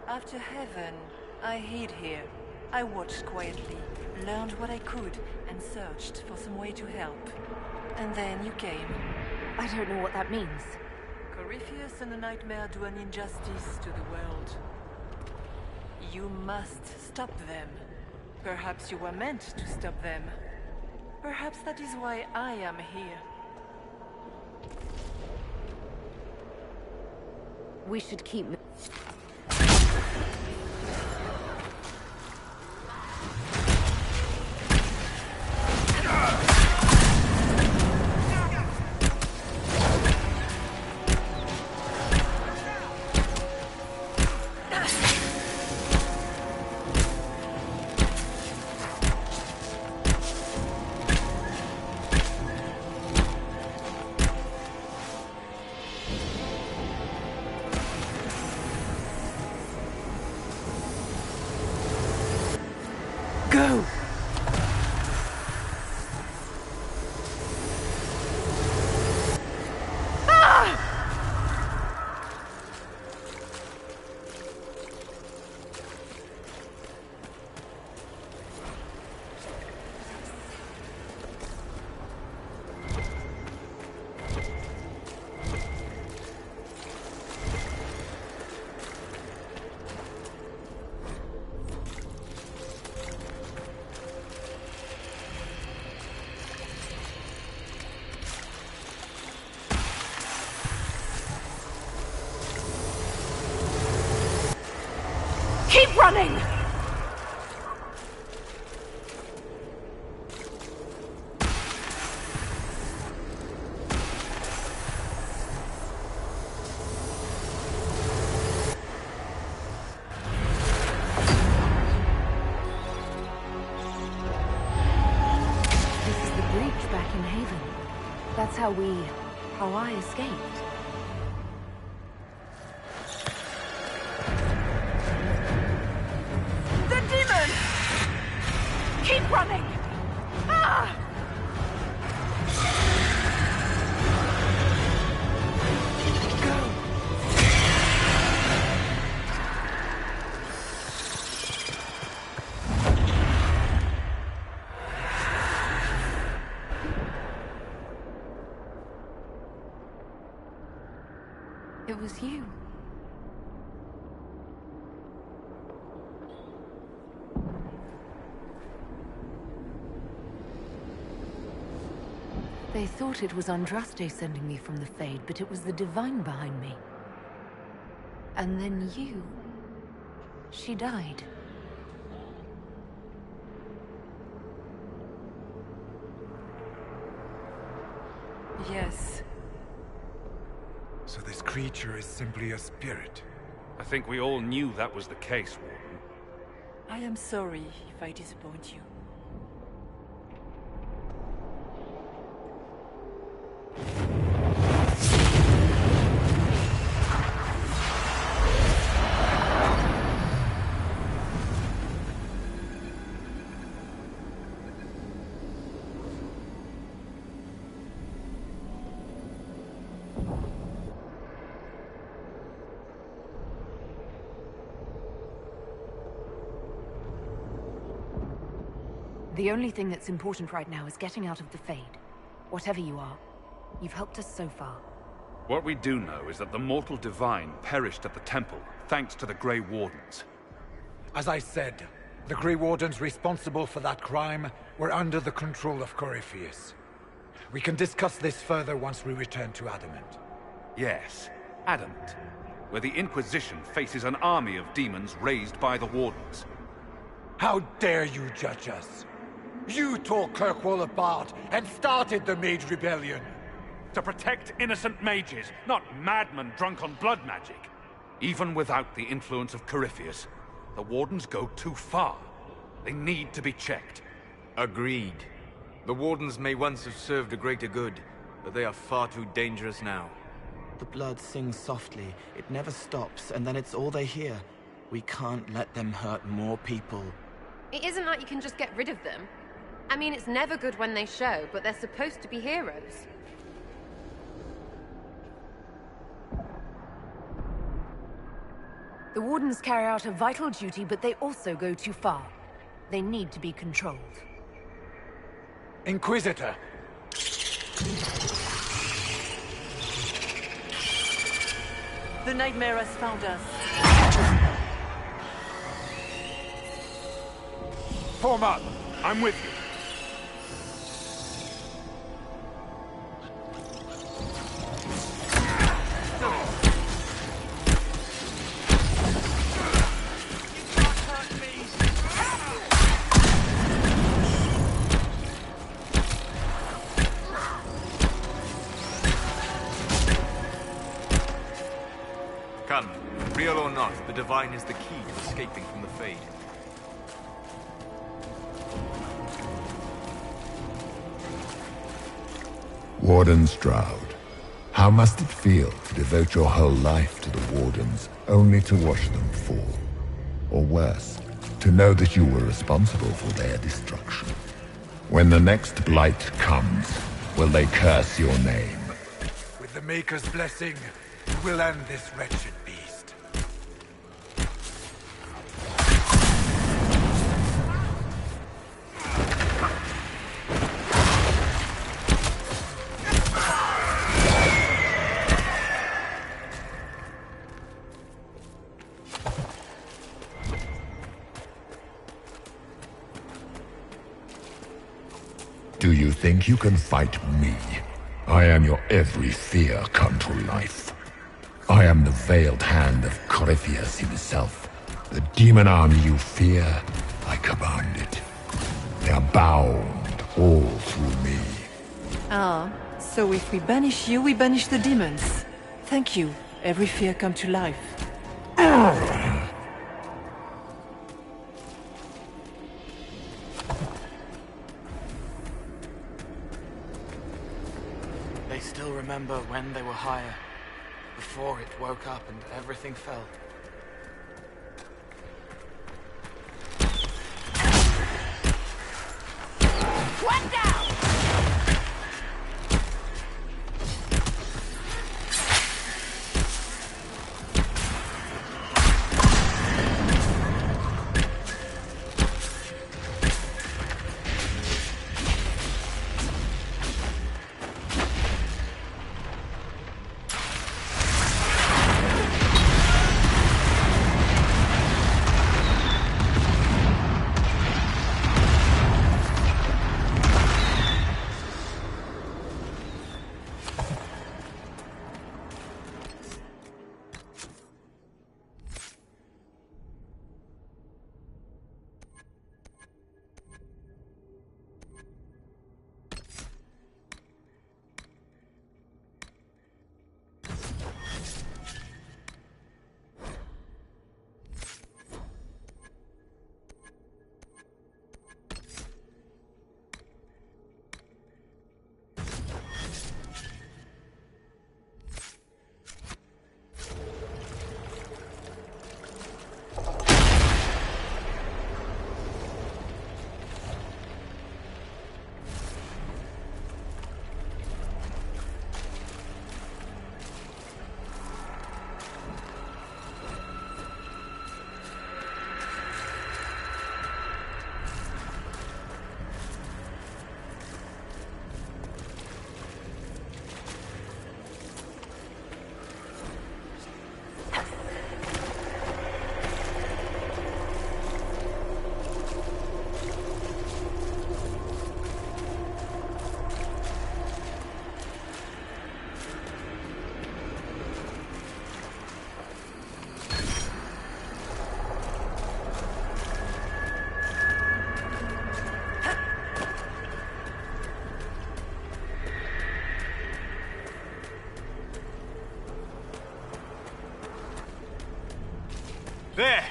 After heaven, I hid here. I watched quietly, learned what I could, and searched for some way to help. And then you came.
I don't know what that means.
Corypheus and the Nightmare do an injustice to the world. You must stop them. Perhaps you were meant to stop them. Perhaps that is why I am here.
We should keep...
Go!
Keep running!
This is the breach back in Haven. That's how I escaped.
The demon! Keep running! Ah!
It was you. They thought it was Andraste sending me from the Fade, but it was the Divine behind me. And then you... She died.
Yes.
So this creature is simply a spirit.
I think we all knew that was the case, Warden.
I am sorry if I disappoint you.
The only thing that's important right now is getting out of the Fade. Whatever you are, you've helped us so far.
What we do know is that the mortal divine perished at the temple, thanks to the Grey Wardens.
As I said, the Grey Wardens responsible for that crime were under the control of Corypheus. We can discuss this further once we return to Adamant.
Yes, Adamant, where the Inquisition faces an army of demons raised by the Wardens.
How dare you judge us? You tore Kirkwall apart and started the Mage Rebellion.
To protect innocent mages, not madmen drunk on blood magic.
Even without the influence of Corypheus, the Wardens go too far. They need to be checked.
Agreed. The Wardens may once have served a greater good, but they are far too dangerous now.
The blood sings softly, it never stops, and then it's all they hear. We can't let them hurt more people.
It isn't like you can just get rid of them. I mean, it's never good when they show, but they're supposed to be heroes.
The Wardens carry out a vital duty, but they also go too far. They need to be controlled.
Inquisitor!
The nightmare has found us.
Form up! I'm with you.
or not, the Divine is the key to escaping from the Fade.
Warden Stroud, how must it feel to devote your whole life to the Wardens, only to watch them fall? Or worse, to know that you were responsible for their destruction? When the next blight comes, will they curse your name?
With the Maker's blessing, we'll end this wretched beast.
Do you think you can fight me? I am your every fear come to life. I am the veiled hand of Corypheus himself. The demon army you fear, I command it. They are bound all through me.
Ah, so if we banish you, we banish the demons. Thank you. Every fear come to life.
They still remember when they were higher, before it woke up and everything fell.
One down!
There!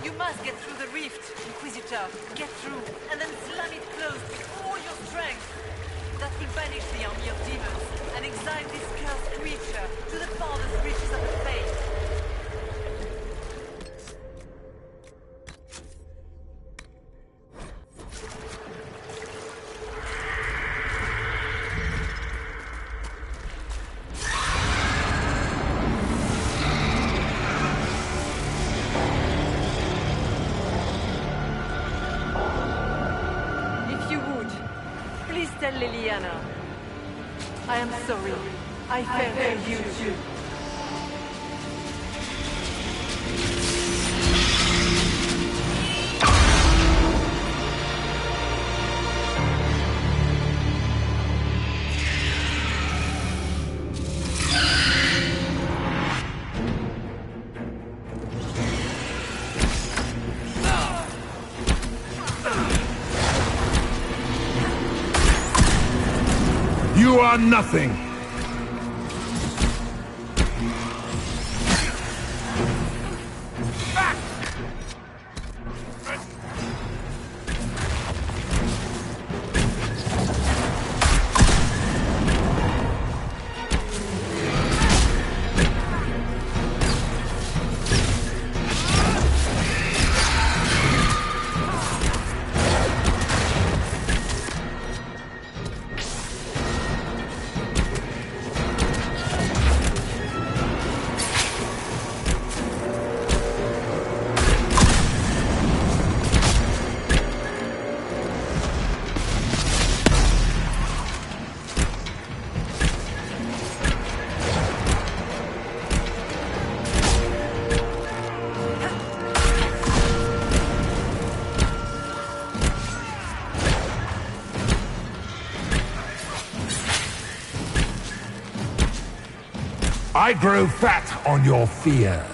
You must get through the rift, Inquisitor. Get through, and then slam it closed with all your strength. That will banish the army of demons, and exile this cursed creature to the farthest reaches of the faith. Liliana, I am sorry. I failed you too.
You are nothing! I grow fat on your fear.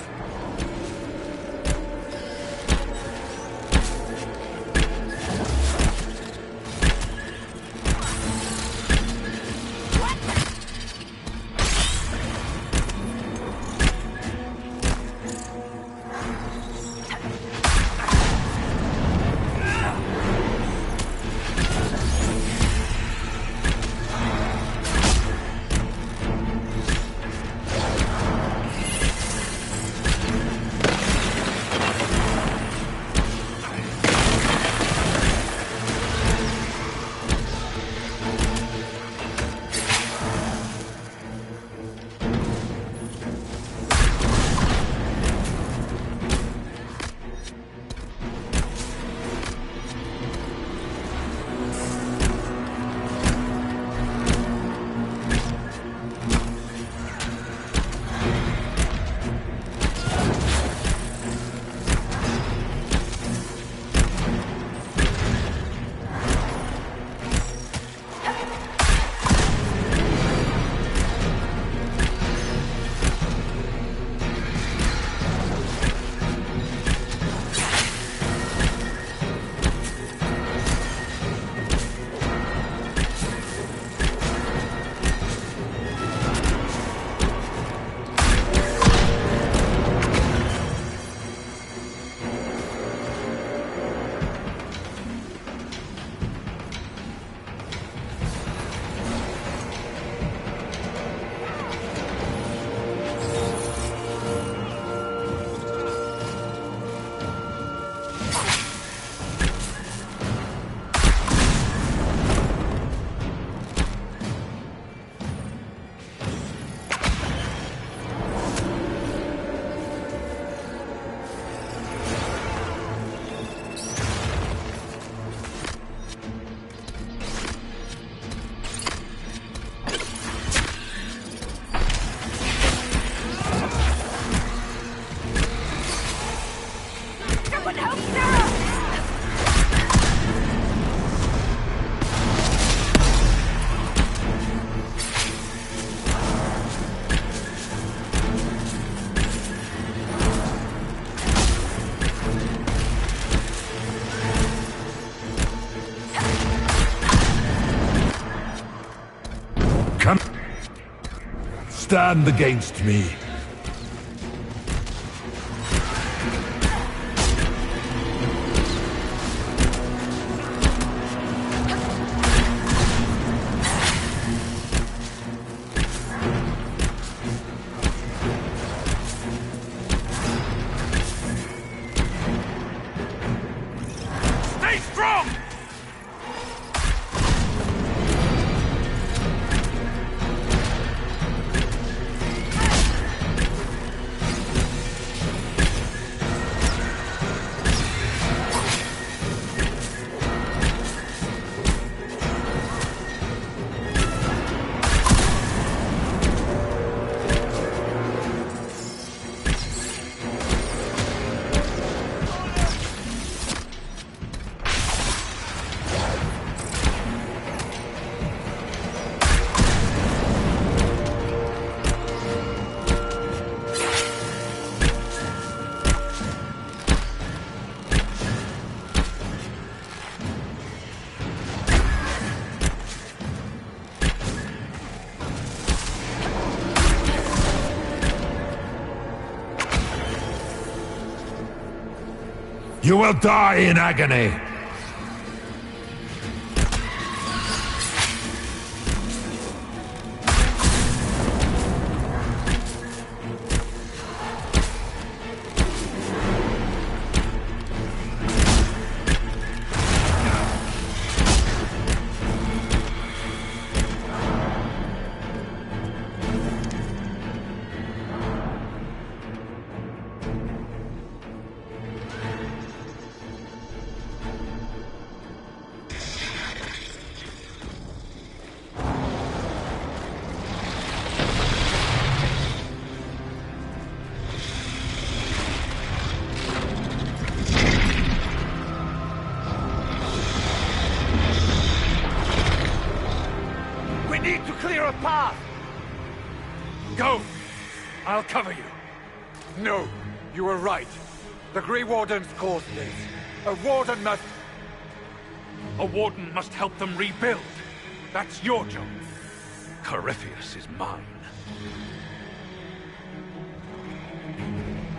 Stand against me. You will die in agony!
I'll cover you.
No, you were right. The Grey Wardens caused this. A Warden must...
A Warden must help them rebuild. That's your job. Corypheus is mine.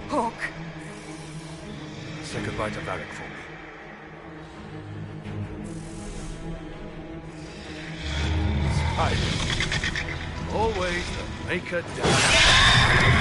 Hawk.
Say goodbye to Varric for me. Hiding. Always the maker down.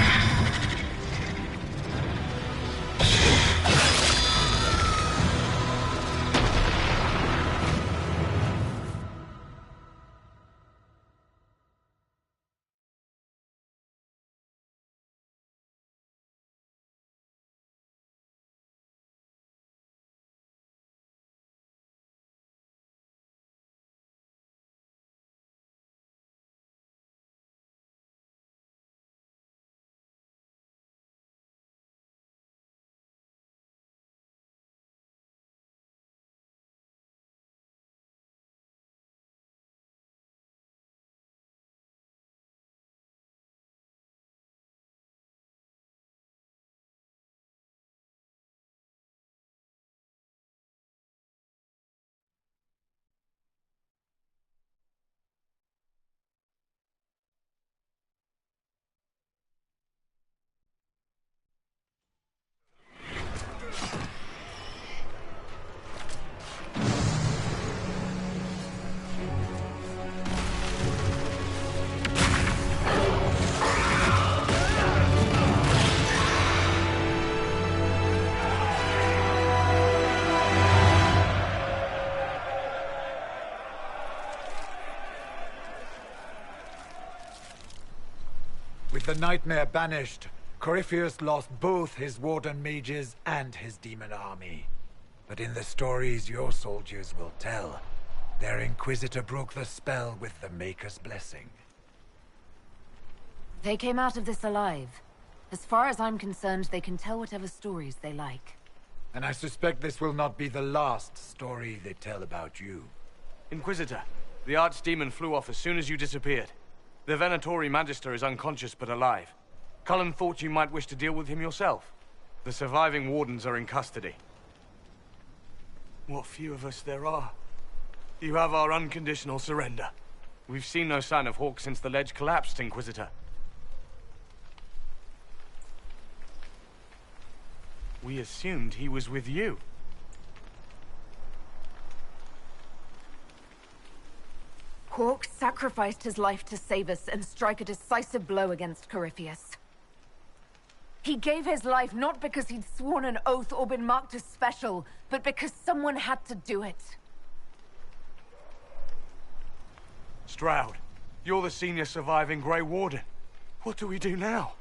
With the nightmare banished, Corypheus lost both his Warden mages and his demon army. But in the stories your soldiers will tell, their Inquisitor broke the spell with the Maker's blessing.
They came out of this alive. As far as I'm concerned, they can tell whatever stories they like.
And I suspect this will not be the last story they tell about you.
Inquisitor, the Archdemon flew off as soon as you disappeared. The Venatori Magister is unconscious but alive. Cullen thought you might wish to deal with him yourself. The surviving Wardens are in custody. What few of us there are. You have our unconditional surrender. We've seen no sign of Hawk since the ledge collapsed, Inquisitor. We assumed he was with you.
Hawk sacrificed his life to save us and strike a decisive blow against Corypheus. He gave his life not because he'd sworn an oath or been marked as special, but because someone had to do it.
Stroud, you're the senior surviving Grey Warden. What do we do now?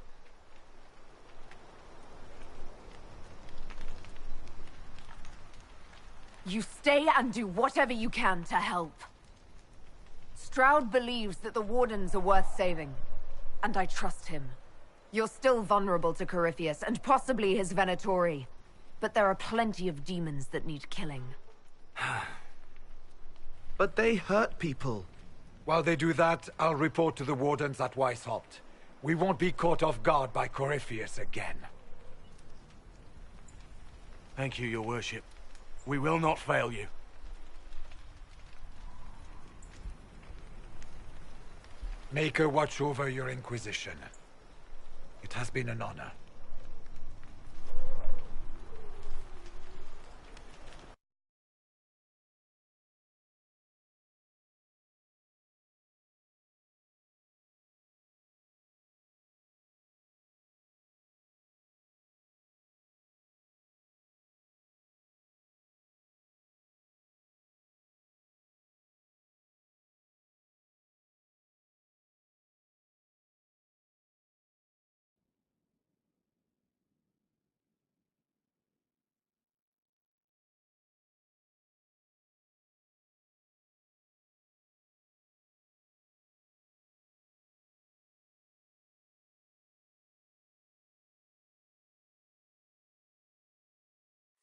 You stay and do whatever you can to help. Stroud believes that the Wardens are worth saving, and I trust him. You're still vulnerable to Corypheus, and possibly his Venatori, but there are plenty of demons that need killing.
But they hurt people.
While they do that, I'll report to the Wardens at Weishaupt. We won't be caught off guard by Corypheus again.
Thank you, your worship. We will not fail you.
Maker watch over your Inquisition. It has been an honor.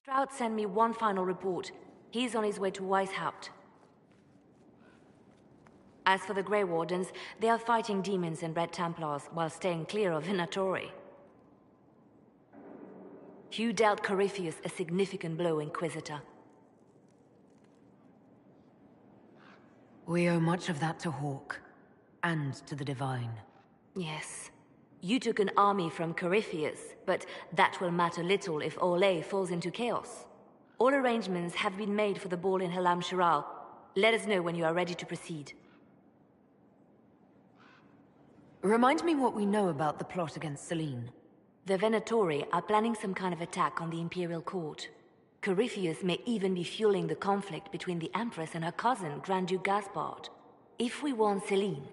Stroud sent me one final report. He's on his way to Weishaupt. As for the Grey Wardens, they are fighting demons and Red Templars while staying clear of Venatori. You dealt Corypheus a significant blow, Inquisitor.
We owe much of that to Hawk, and to the Divine.
Yes. You took an army from Corypheus, but that will matter little if Orlais falls into chaos. All arrangements have been made for the ball in Halam Shiral. Let us know when you are ready to proceed.
Remind me what we know about the plot against Selene.
The Venatori are planning some kind of attack on the Imperial Court. Corypheus may even be fueling the conflict between the Empress and her cousin, Grand Duke Gaspard. If we warn Selene,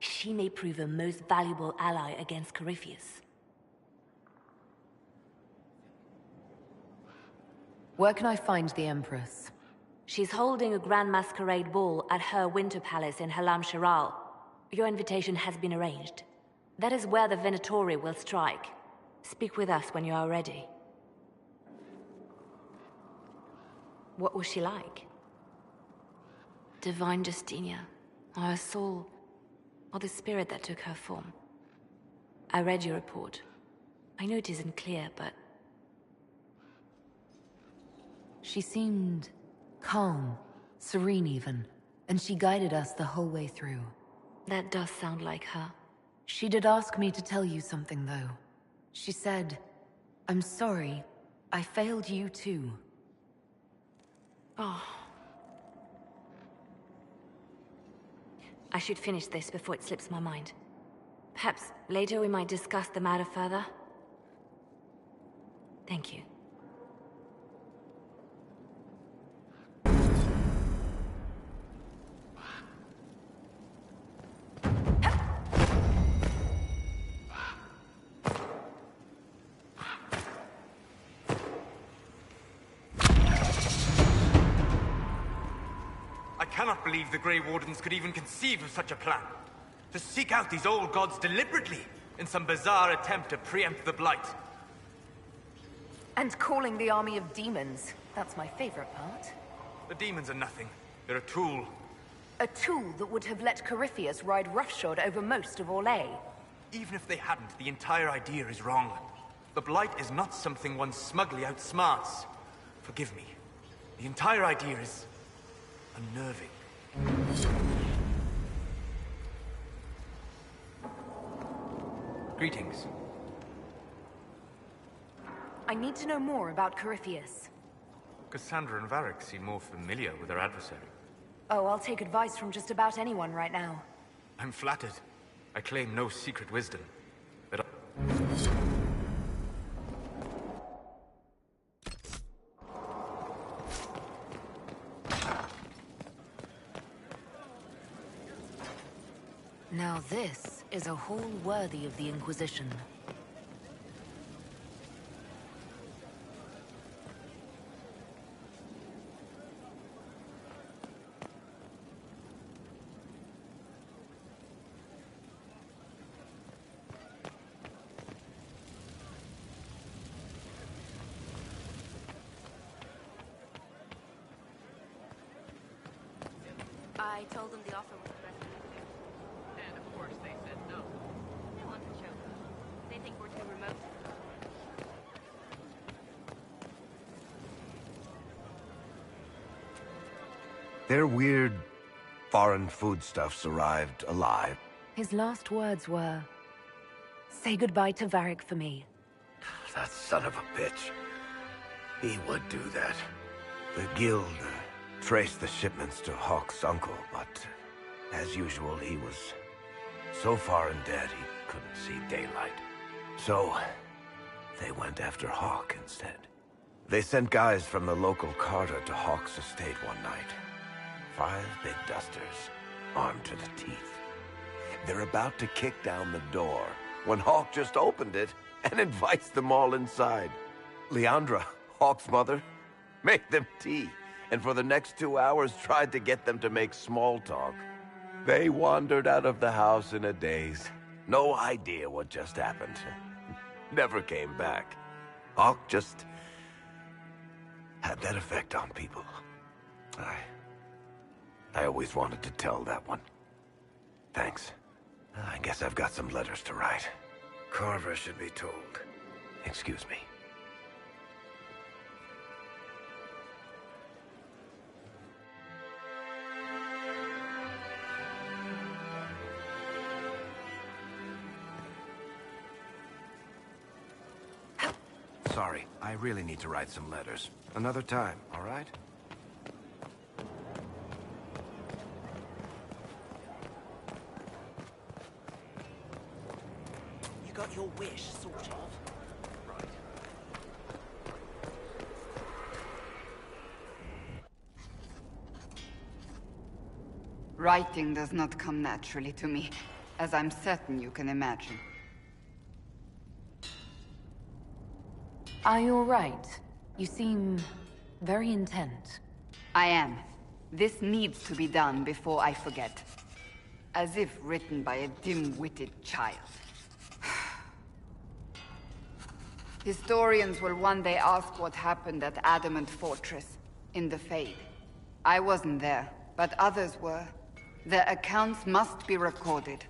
she may prove a most valuable ally against Corypheus.
Where can I find the Empress?
She's holding a grand masquerade ball at her Winter Palace in Halam Shiral. Your invitation has been arranged. That is where the Venatori will strike. Speak with us when you are ready. What was she like? Divine Justinia, or her soul, or the spirit that took her form. I read your report. I know it isn't clear, but...
She seemed calm, serene even, and she guided us the whole way through.
That does sound like her.
She did ask me to tell you something, though. She said, "I'm sorry, I failed you too."
Oh. I should finish this before it slips my mind. Perhaps later we might discuss the matter further. Thank you.
I cannot believe the Grey Wardens could even conceive of such a plan. To seek out these old gods deliberately, in some bizarre attempt to preempt the Blight.
And calling the army of demons. That's my favorite part.
The demons are nothing. They're a tool.
A tool that would have let Corypheus ride roughshod over most of Orlais.
Even if they hadn't, the entire idea is wrong. The Blight is not something one smugly outsmarts. Forgive me. The entire idea is... unnerving.
Greetings.
I need to know more about Corypheus.
Cassandra and Varric seem more familiar with their adversary.
Oh, I'll take advice from just about anyone right now.
I'm flattered. I claim no secret wisdom. But
Now this is a hall worthy of the Inquisition.
I told them the offer was present. And of course they said no. They want to choke us. They think we're too remote.
Their weird, foreign foodstuffs arrived alive.
His last words were, "Say goodbye to Varric for me."
That son of a bitch. He would do that. The guild traced the shipments to Hawk's uncle, but as usual, he was so far in debt he couldn't see daylight. So they went after Hawk instead. They sent guys from the local carter to Hawk's estate one night. 5 big dusters, armed to the teeth. They're about to kick down the door when Hawk just opened it and invites them all inside. Leandra, Hawk's mother, made them tea, and for the next 2 hours tried to get them to make small talk. They wandered out of the house in a daze. No idea what just happened. Never came back. Hawk just had that effect on people. I always wanted to tell that one. Thanks. I guess I've got some letters to write. Carver should be told. Excuse me. Sorry, I really need to write some letters. Another time, all right?
You got your wish, sort of. Right.
Writing does not come naturally to me, as I'm certain you can imagine.
Are you all right? You seem very intent.
I am. This needs to be done before I forget. As if written by a dim-witted child. Historians will one day ask what happened at Adamant Fortress, in the Fade. I wasn't there, but others were. Their accounts must be recorded.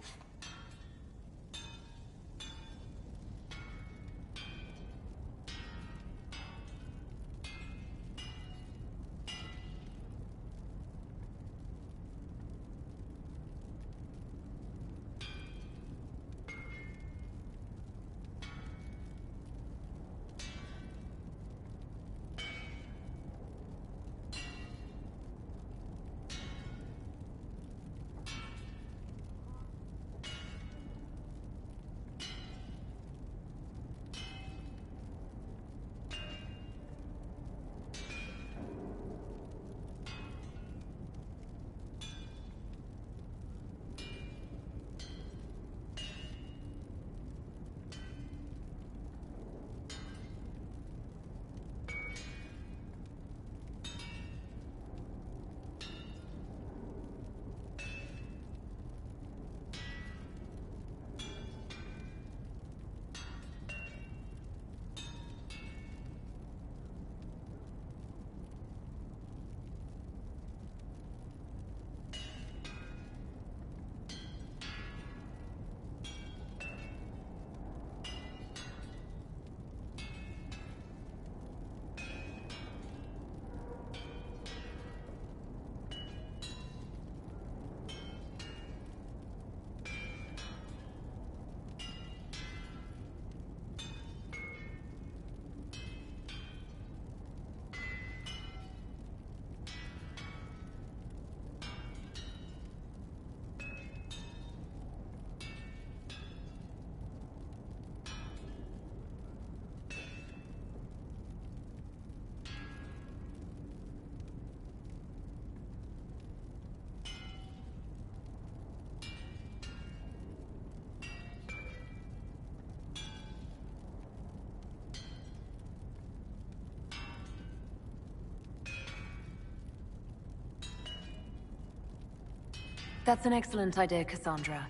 That's an excellent idea, Cassandra.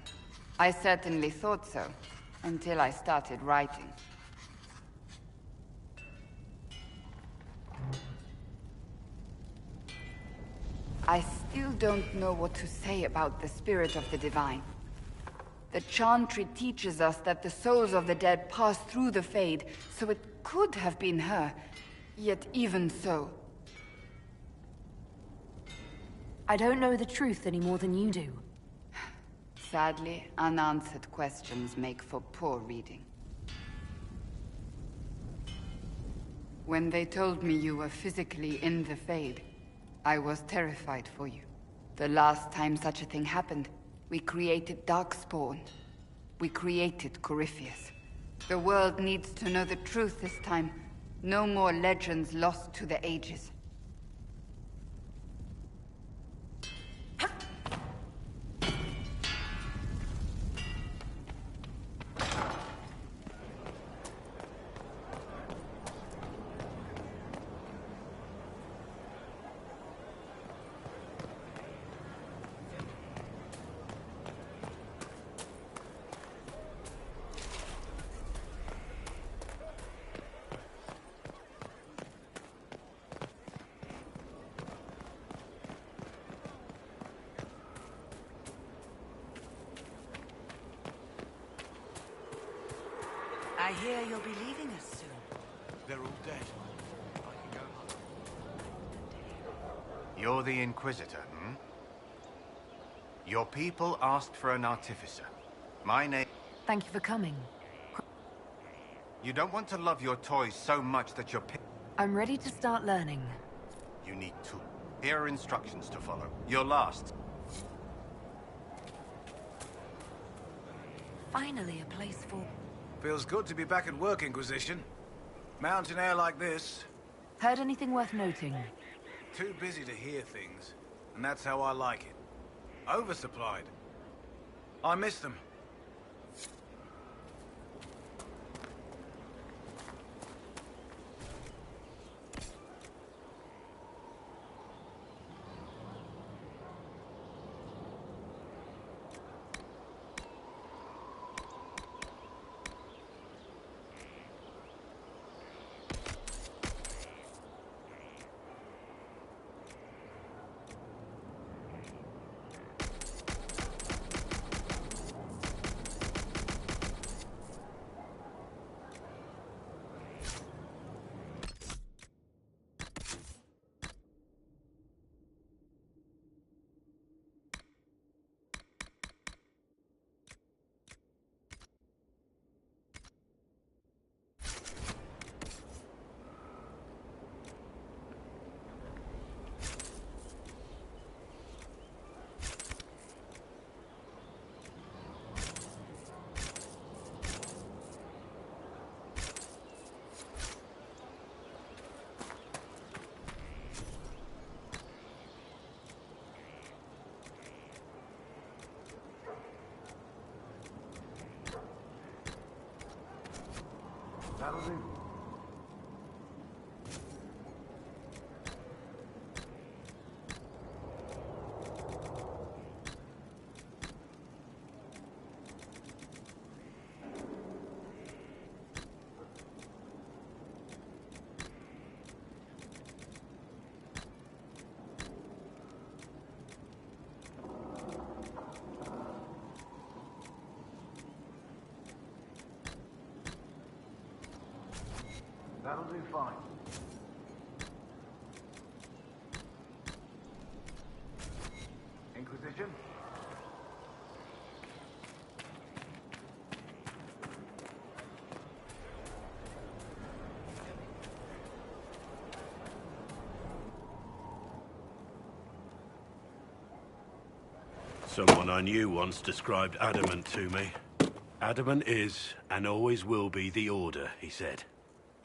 I certainly thought so, until I started writing. I still don't know what to say about the spirit of the divine. The Chantry teaches us that the souls of the dead pass through the Fade, so it could have been her. Yet even so...
I don't know the truth any more than you do.
Sadly, unanswered questions make for poor reading. When they told me you were physically in the Fade, I was terrified for you. The last time such a thing happened, we created Darkspawn. We created Corypheus. The world needs to know the truth this time. No more legends lost to the ages.
hear you'll be leaving us soon.
They're all dead. I can go home.
You're the Inquisitor, hmm? Your people asked for an artificer. My name...
Thank you for coming.
You don't want to love your toys so much that you're...
I'm ready to start learning.
You need to. Here are instructions to follow. You're last.
Finally, a place for...
Feels good to be back at work, Inquisition. Mountain air like this.
Heard anything worth noting?
Too busy to hear things. And that's how I like it. Oversupplied. I miss them. That'll do. That'll do fine. Inquisition?
Someone I knew once described adamant to me. Adamant is, and always will be, the Order, he said.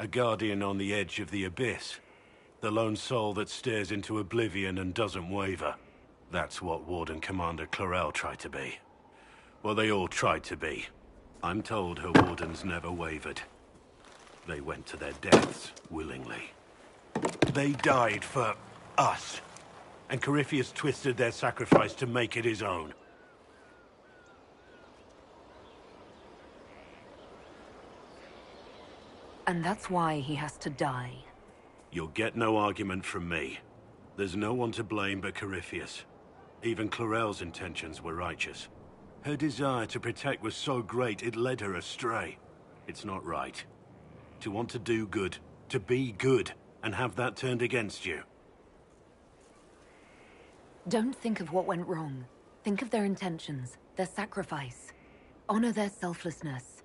A guardian on the edge of the abyss. The lone soul that stares into oblivion and doesn't waver. That's what Warden Commander Clarel tried to be. Well, they all tried to be. I'm told her wardens never wavered. They went to their deaths willingly. They died for us. And Corypheus twisted their sacrifice to make it his own.
And that's why he has to die.
You'll get no argument from me. There's no one to blame but Corypheus. Even Clarel's intentions were righteous. Her desire to protect was so great it led her astray. It's not right. To want to do good, to be good, and have that turned against you.
Don't think of what went wrong. Think of their intentions, their sacrifice. Honor their selflessness.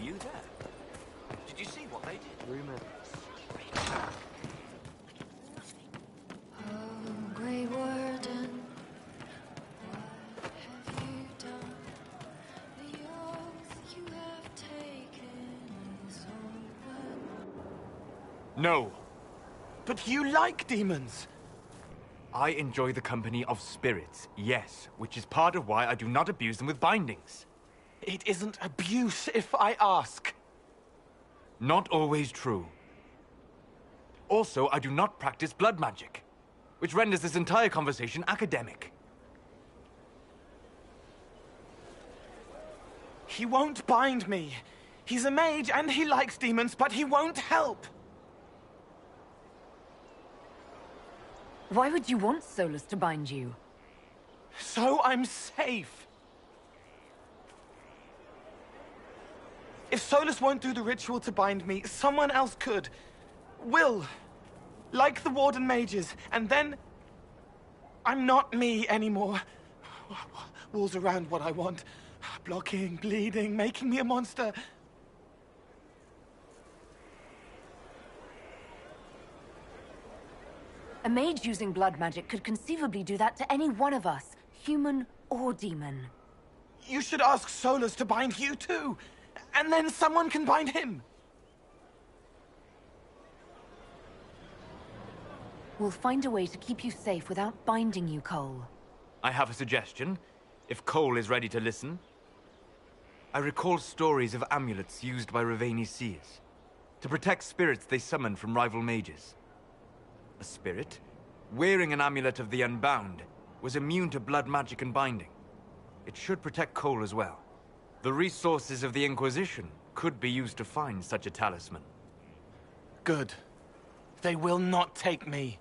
you there? Did you see what they did? Rumor.
Oh, Grey Warden, what have you done? The oath you have taken is over.
No.
But you like demons.
I enjoy the company of spirits, yes, which is part of why I do not abuse them with bindings.
It isn't abuse if I ask.
Not always true. Also, I do not practice blood magic, which renders this entire conversation academic.
He won't bind me. He's a mage and he likes demons, but he won't help.
Why would you want Solus to bind you?
So I'm safe. If Solus won't do the ritual to bind me, someone else could. Will. Like the Warden mages. And then... I'm not me anymore. Walls around what I want. Blocking, bleeding, making me a monster.
A mage using blood magic could conceivably do that to any one of us, human or demon.
You should ask Solus to bind you too, and then someone can bind him.
We'll find a way to keep you safe without binding you, Cole.
I have a suggestion, if Cole is ready to listen. I recall stories of amulets used by Raveni seers to protect spirits they summoned from rival mages. A spirit, wearing an amulet of the Unbound, was immune to blood magic and binding. It should protect Cole as well. The resources of the Inquisition could be used to find such a talisman.
Good. They will not take me.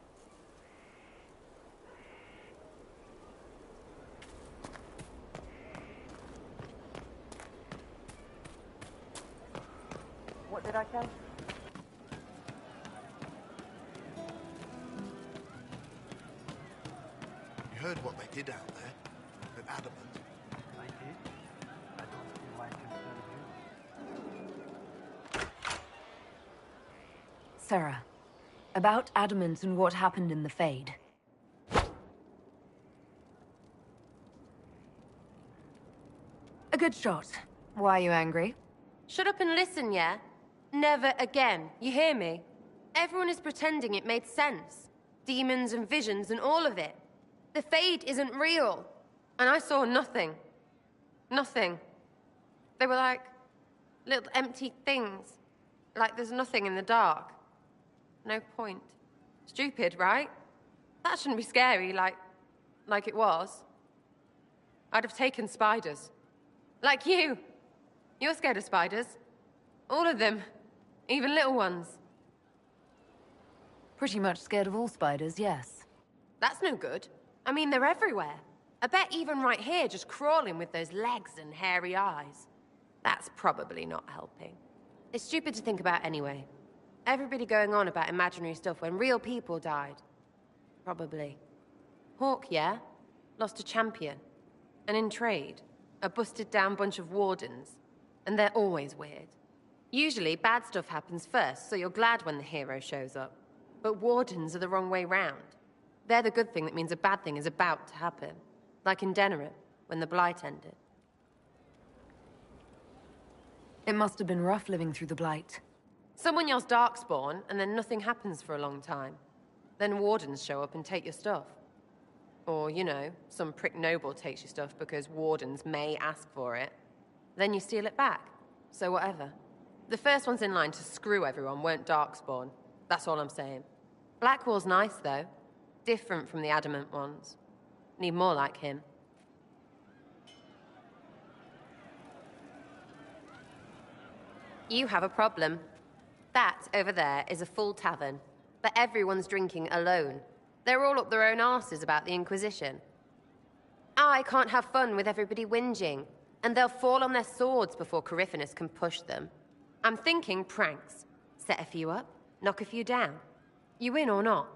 What did I say?
You heard what they did out there at Adamant.
I did. I don't see why I can tell you.
Sarah, about Adamant and what happened in the Fade. A good shot. Why are you angry?
Shut up and listen, yeah? Never again. You hear me? Everyone is pretending it made sense. Demons and visions and all of it. The Fade isn't real. And I saw nothing. Nothing. They were like little empty things. Like there's nothing in the dark. No point. Stupid, right? That shouldn't be scary, like it was. I'd have taken spiders. Like you. You're scared of spiders. All of them. Even little ones.
Pretty much scared of all spiders, yes.
That's no good. I mean, they're everywhere. I bet even right here, just crawling with those legs and hairy eyes. That's probably not helping. It's stupid to think about anyway. Everybody going on about imaginary stuff when real people died. Probably. Hawk, yeah? Lost a champion. And in trade, a busted down bunch of wardens. And they're always weird. Usually, bad stuff happens first, so you're glad when the hero shows up. But wardens are the wrong way round. They're the good thing that means a bad thing is about to happen. Like in Denerim, when the Blight ended.
It must have been rough living through the Blight.
Someone yells Darkspawn, and then nothing happens for a long time. Then wardens show up and take your stuff. Or, you know, some prick noble takes your stuff because wardens may ask for it. Then you steal it back. So whatever. The first ones in line to screw everyone weren't Darkspawn. That's all I'm saying. Blackwall's nice, though. Different from the Adamant ones. Need more like him. You have a problem. That, over there, is a full tavern. But everyone's drinking alone. They're all up their own arses about the Inquisition. I can't have fun with everybody whinging. And they'll fall on their swords before Corypheus can push them. I'm thinking pranks. Set a few up, knock a few down. You win or not?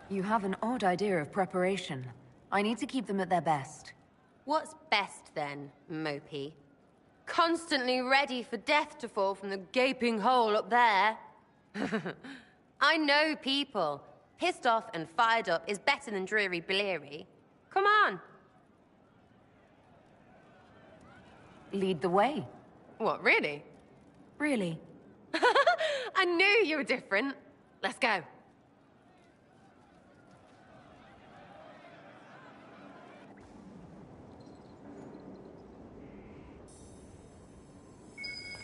You have an odd idea of preparation. I need to keep them at their best.
What's best then, Mopey? Constantly ready for death to fall from the gaping hole up there. I know people. Pissed off and fired up is better than dreary bleary. Come on.
Lead the way.
What, really?
Really?
I knew you were different. Let's go.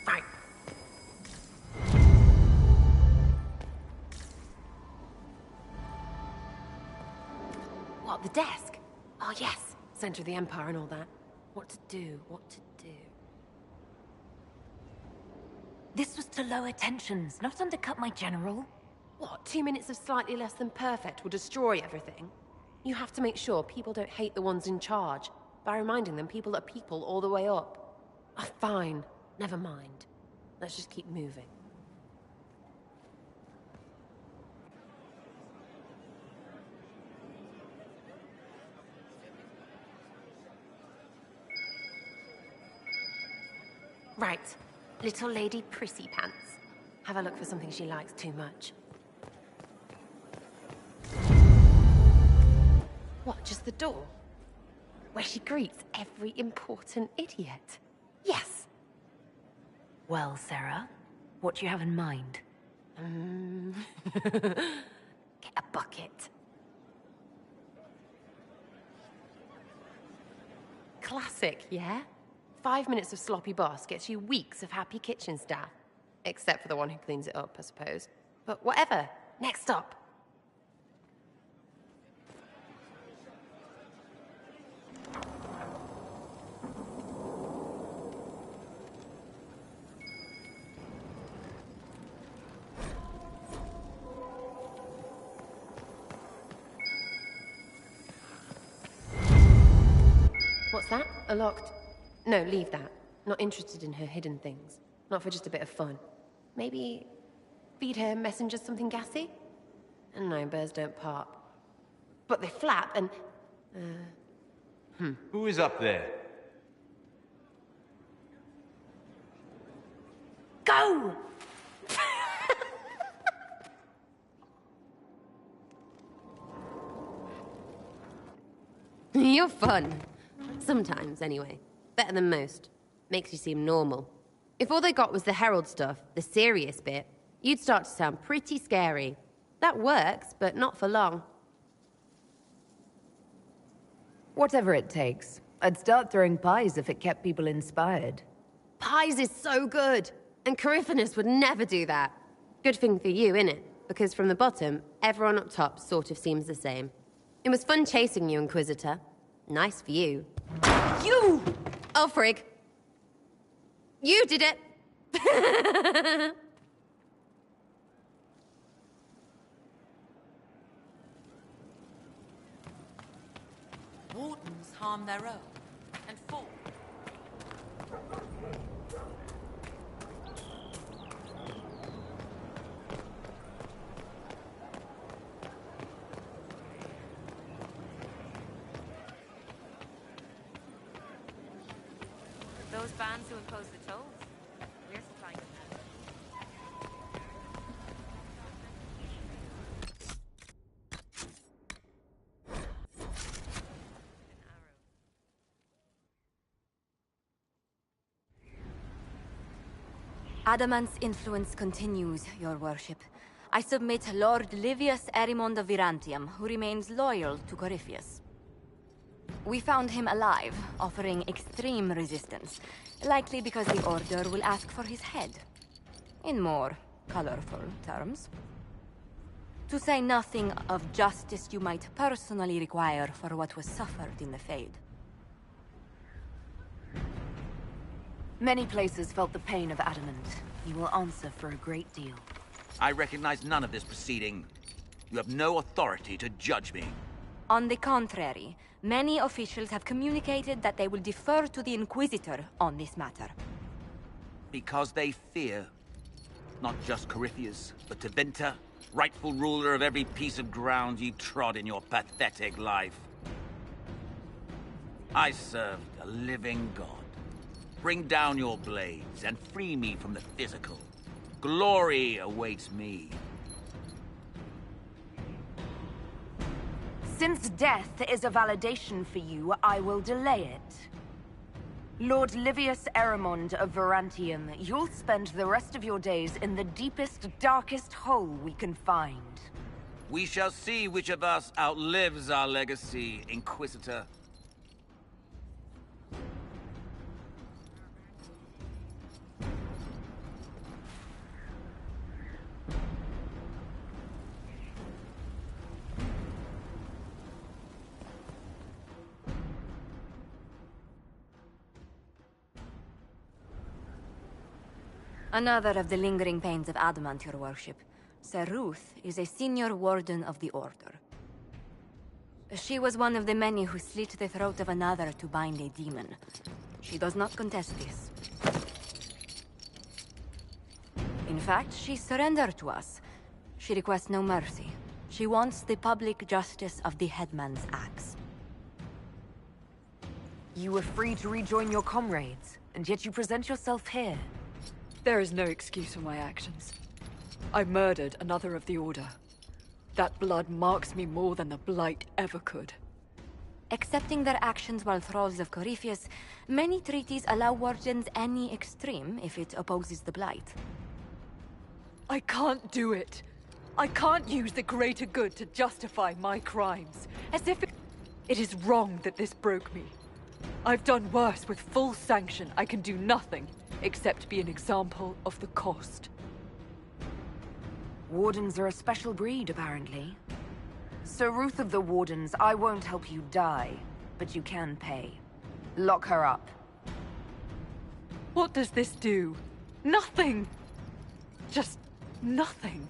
Right. What, the desk? Oh, yes. Center of the Empire and all that. What to do, what to do.
This was to lower tensions, not undercut my general.
What, 2 minutes of slightly less than perfect will destroy everything? You have to make sure people don't hate the ones in charge by reminding them people are people all the way up. Oh, fine. Never mind. Let's just keep moving. Right. Little Lady Prissy Pants. Have a look for something she likes too much. What, just the door? Where she greets every important idiot? Yes!
Well, Sarah, what do you have in mind?
Get a bucket. Classic, yeah? 5 minutes of sloppy boss gets you weeks of happy kitchen staff. Except for the one who cleans it up, I suppose. But whatever. Next stop. What's that? A locked... No, leave that. Not interested in her hidden things. Not for just a bit of fun. Maybe... feed her messengers something gassy? No, birds don't pop. But they flap and...
Who is up there?
Go!
You're fun. Sometimes, anyway. Better than most. Makes you seem normal. If all they got was the Herald stuff, the serious bit, you'd start to sound pretty scary. That works, but not for long.
Whatever it takes. I'd start throwing pies if it kept people inspired.
Pies is so good! And Coryphanus would never do that. Good thing for you, innit? Because from the bottom, everyone up top sort of seems the same. It was fun chasing you, Inquisitor. Nice for you. You! Oh, frig. You did it!
Wardens harm their own and fall.
Those bands who impose the tolls, we're supplying them. Adamant's influence continues, your worship. I submit Lord Livius Erimond of Virantium, who remains loyal to Corypheus. We found him alive, offering extreme resistance, likely because the Order will ask for his head. In more colorful terms. To say nothing of justice you might personally require for what was suffered in the Fade.
Many places felt the pain of Adamant. He will answer for a great deal.
I recognize none of this proceeding. You have no authority to judge me.
On the contrary, many officials have communicated that they will defer to the Inquisitor on this matter.
Because they fear. Not just Corypheus, but Tevinter, rightful ruler of every piece of ground you trod in your pathetic life. I serve a living god. Bring down your blades and free me from the physical. Glory awaits me.
Since death is a validation for you, I will delay it. Lord Livius Eramond of Varantium, you'll spend the rest of your days in the deepest, darkest hole we can find.
We shall see which of us outlives our legacy, Inquisitor.
Another of the lingering pains of adamant, your worship. Sir Ruth is a senior warden of the Order. She was one of the many who slit the throat of another to bind a demon. She does not contest this. In fact, she surrendered to us. She requests no mercy. She wants the public justice of the headman's axe.
You were free to rejoin your comrades, and yet you present yourself here.
There is no excuse for my actions. I murdered another of the Order. That blood marks me more than the Blight ever could.
Accepting their actions while thralls of Corypheus, many treaties allow wardens any extreme if it opposes the Blight.
I can't do it. I can't use the greater good to justify my crimes, as if it is wrong that this broke me. I've done worse with full sanction. I can do nothing except be an example of the cost.
Wardens are a special breed, apparently. Sir Ruth of the Wardens, I won't help you die, but you can pay. Lock her up.
What does this do? Nothing! Just nothing.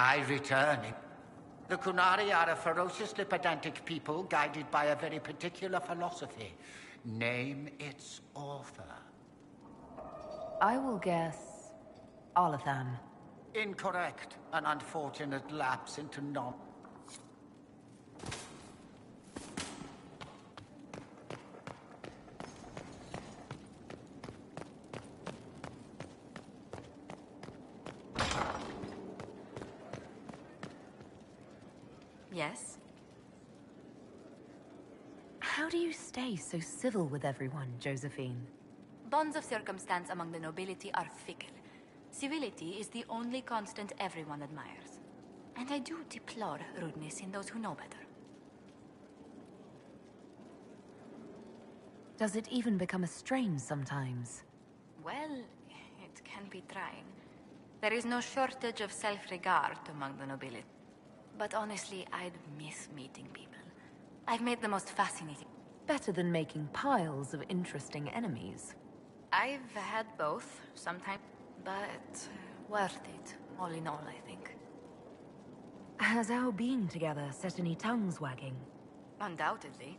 I return. The Kunari are a ferociously pedantic people guided by a very particular philosophy. Name its author.
I will guess Olathan.
Incorrect. An unfortunate lapse into non...
Yes?
How do you stay so civil with everyone, Josephine?
Bonds of circumstance among the nobility are fickle. Civility is the only constant everyone admires. And I do deplore rudeness in those who know better.
Does it even become a strain sometimes?
Well, it can be trying. There is no shortage of self-regard among the nobility. But honestly, I'd miss meeting people. I've made the most fascinating...
Better than making piles of interesting enemies.
I've had both, sometimes, but worth it, all in all, I think.
Has our being together set any tongues wagging?
Undoubtedly.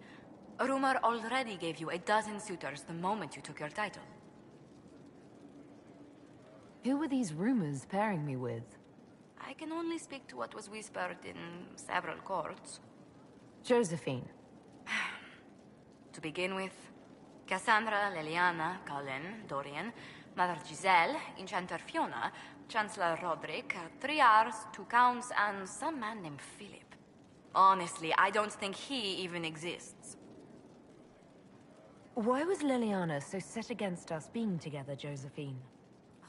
A rumor already gave you a dozen suitors the moment you took your title.
Who were these rumors pairing me with?
I can only speak to what was whispered in several courts.
Josephine.
To begin with, Cassandra, Leliana, Cullen, Dorian, Mother Giselle, Enchanter Fiona, Chancellor Roderick, 3 Rs, 2 Counts, and some man named Philip. Honestly, I don't think he even exists.
Why was Leliana so set against us being together, Josephine?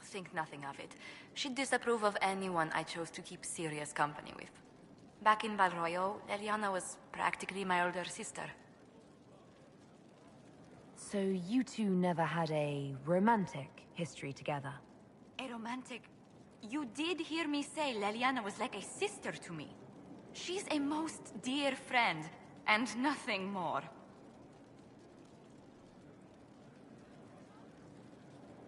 Think nothing of it. She'd disapprove of anyone I chose to keep serious company with. Back in Val Royeaux, Leliana was practically my older sister.
So you two never had a romantic history together?
A romantic... You did hear me say Leliana was like a sister to me. She's a most dear friend, and nothing more.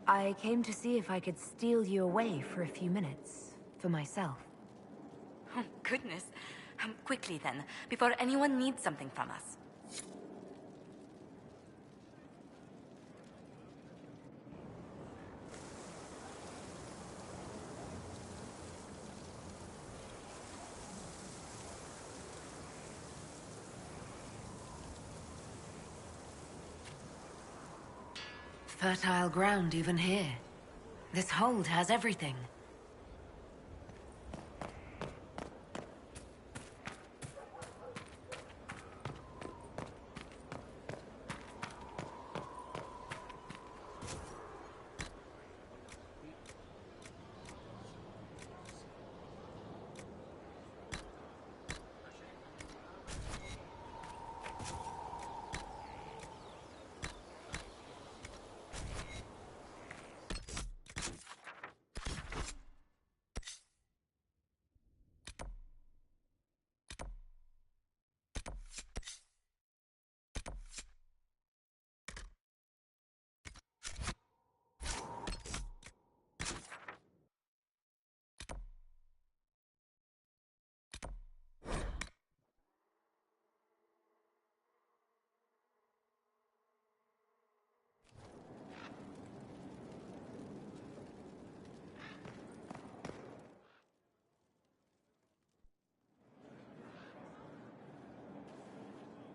I came to see if I could steal you away for a few minutes, for myself.
Oh, goodness. Quickly then, before anyone needs something from us.
Fertile ground even here. This hold has everything.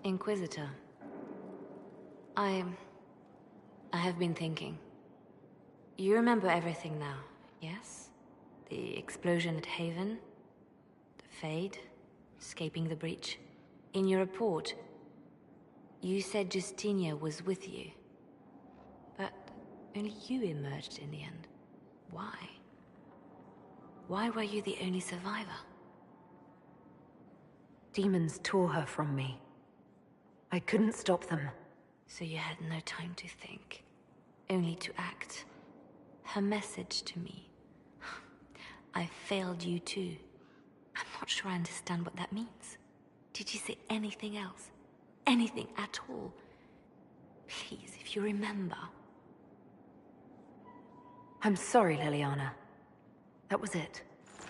Inquisitor. I have been thinking. You remember everything now, yes? The explosion at Haven, the Fade, escaping the breach. In your report, you said Justinia was with you. But only you emerged in the end. Why? Why were you the only survivor? Demons tore her from me. I couldn't stop them. So you had no time to think, only to act. Her message to me. I failed you too. I'm not sure I understand what that means. Did you say anything else? Anything at all? Please, if you remember. I'm sorry, Liliana. That was it.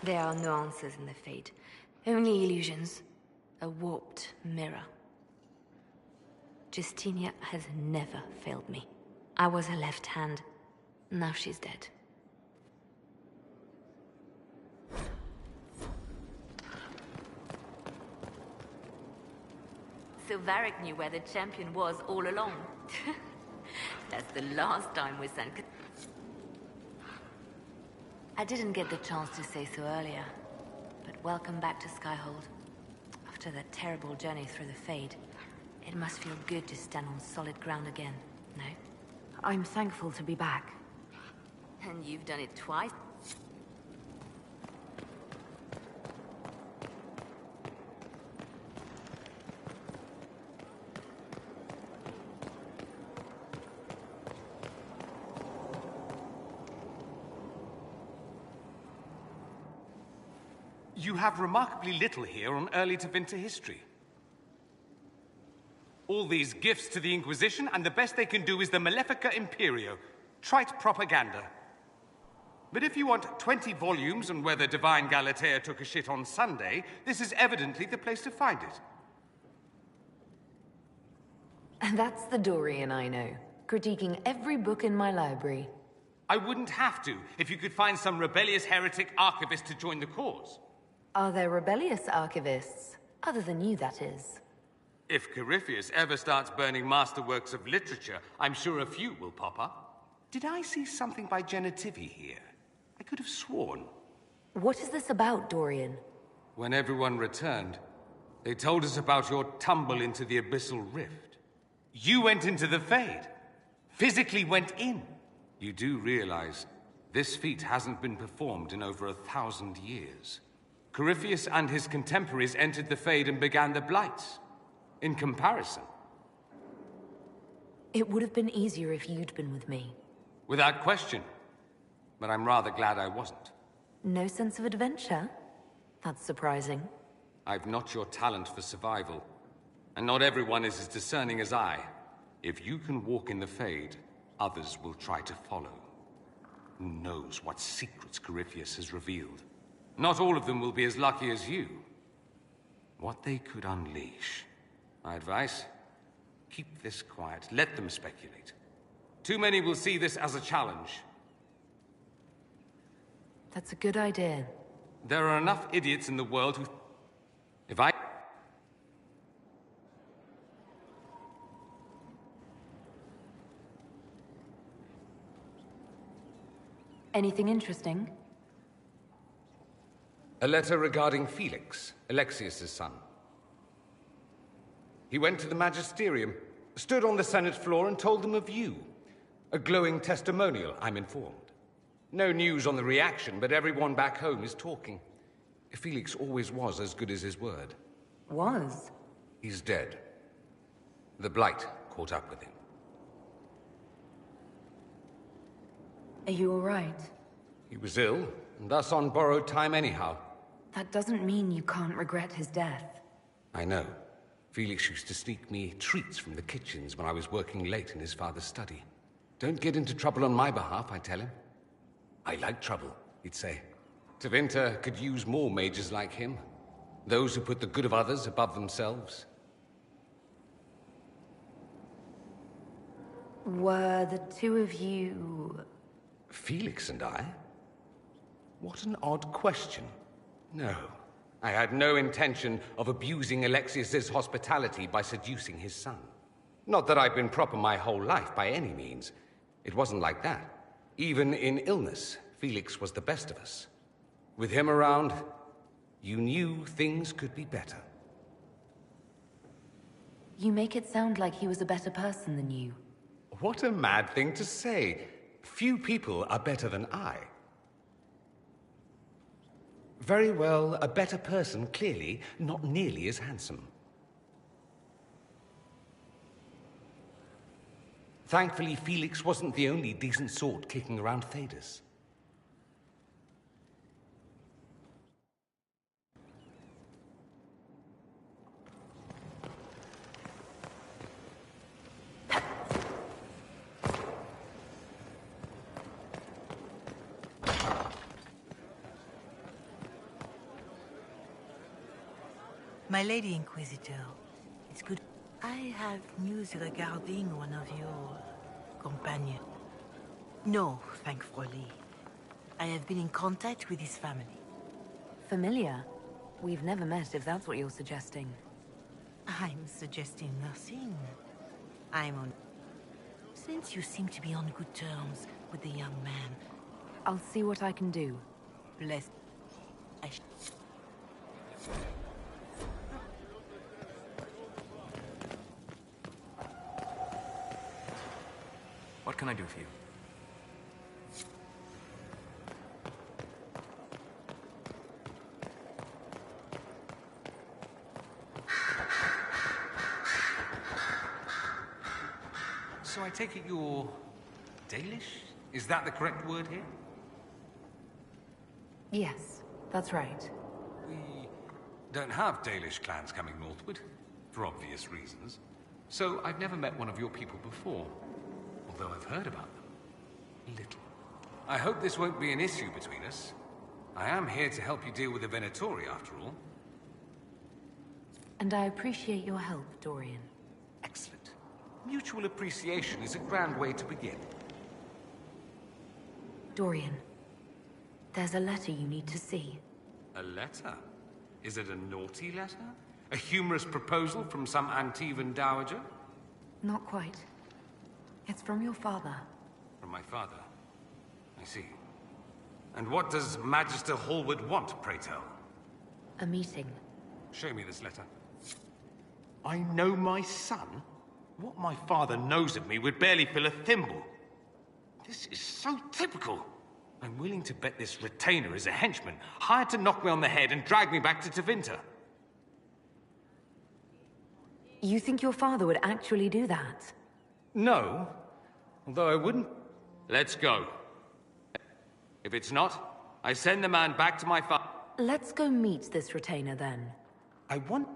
There are no answers in the Fade. Only illusions. A warped mirror. Justinia has never failed me. I was her left hand. Now she's dead.
So Varric knew where the champion was all along. That's the last time we sent...
I didn't get the chance to say so earlier, but welcome back to Skyhold. After that terrible journey through the Fade, it must feel good to stand on solid ground again, no? I'm thankful to be back.
And you've done it twice.
You have remarkably little here on early Tevinter history. All these gifts to the Inquisition, and the best they can do is the Malefica Imperio. Trite propaganda. But if you want 20 volumes on whether Divine Galatea took a shit on Sunday, this is evidently the place to find it.
And that's the Dorian I know, critiquing every book in my library.
I wouldn't have to, if you could find some rebellious heretic archivist to join the cause.
Are there rebellious archivists? Other than you, that is.
If Corypheus ever starts burning masterworks of literature, I'm sure a few will pop up. Did I see something by Genitivi here? I could have sworn.
What is this about, Dorian?
When everyone returned, they told us about your tumble into the Abyssal Rift. You went into the Fade. Physically went in. You do realize this feat hasn't been performed in over 1,000 years. Corypheus and his contemporaries entered the Fade and began the Blights. In comparison.
It would have been easier if you'd been with me.
Without question. But I'm rather glad I wasn't.
No sense of adventure? That's surprising.
I've not your talent for survival. And not everyone is as discerning as I. If you can walk in the Fade, others will try to follow. Who knows what secrets Corypheus has revealed? Not all of them will be as lucky as you. What they could unleash. My advice? Keep this quiet. Let them speculate. Too many will see this as a challenge.
That's a good idea.
There are enough idiots in the world who... If I...
Anything interesting?
A letter regarding Felix, Alexius's son. He went to the Magisterium, stood on the Senate floor and told them of you. A glowing testimonial, I'm informed. No news on the reaction, but everyone back home is talking. Felix always was as good as his word.
Was?
He's dead. The Blight caught up with him.
Are you all right?
He was ill, and thus on borrowed time anyhow.
That doesn't mean you can't regret his death.
I know. Felix used to sneak me treats from the kitchens when I was working late in his father's study. Don't get into trouble on my behalf, I tell him. I like trouble, he'd say. Tevinter could use more mages like him. Those who put the good of others above themselves.
Were the two of you...
Felix and I? What an odd question. No, I had no intention of abusing Alexius's hospitality by seducing his son. Not that I've been proper my whole life, by any means. It wasn't like that. Even in illness, Felix was the best of us. With him around, you knew things could be better.
You make it sound like he was a better person than you.
What a mad thing to say. Few people are better than I. Very well, a better person, clearly, not nearly as handsome. Thankfully, Felix wasn't the only decent sort kicking around Thedas.
My Lady Inquisitor, it's good. I have news regarding one of your companions. No, thankfully. I have been in contact with his family.
Familiar? We've never met, if that's what you're suggesting.
I'm suggesting nothing. I'm on... Since you seem to be on good terms with the young man...
I'll see what I can do.
Bless...
What can I do for you?
So I take it you're... Dalish? Is that the correct word here?
Yes, that's right.
We don't have Dalish clans coming northward, for obvious reasons. So I've never met one of your people before, although I've heard about them. Little. I hope this won't be an issue between us. I am here to help you deal with the Venatori, after all.
And I appreciate your help, Dorian.
Excellent. Mutual appreciation is a grand way to begin.
Dorian, there's a letter you need to see.
A letter? Is it a naughty letter? A humorous proposal from some Antivan dowager?
Not quite. It's from your father.
From my father? I see. And what does Magister Hallward want, pray tell?
A meeting.
Show me this letter. I know my son? What my father knows of me would barely fill a thimble. This is so typical. I'm willing to bet this retainer is a henchman, hired to knock me on the head and drag me back to Tevinter.
You think your father would actually do that?
No. Although I wouldn't... Let's go. If it's not, I send the man back to my father.
Let's go meet this retainer, then.
I want...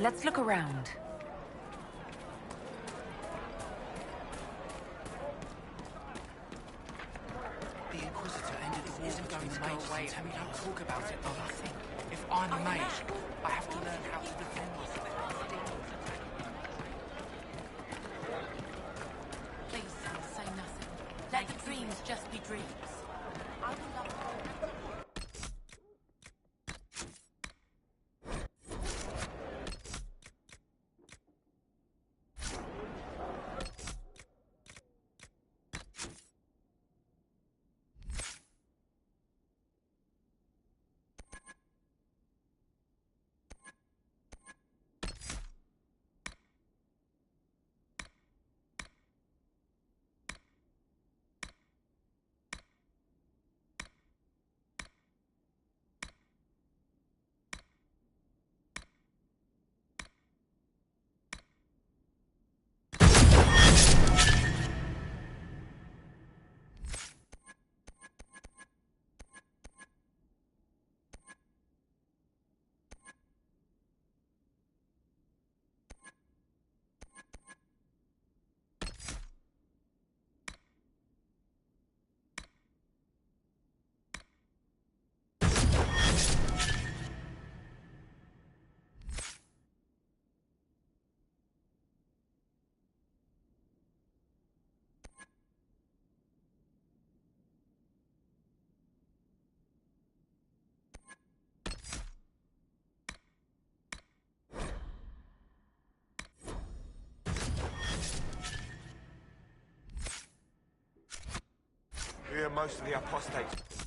Let's look around.
The Inquisitor ended the war between the mages and Templars. Don't talk about it, though. Nothing. If I'm a mage, I have to learn how to defend myself.
Please, son, say nothing. Let the dreams just be dreams. I will love
Here, most of the apostates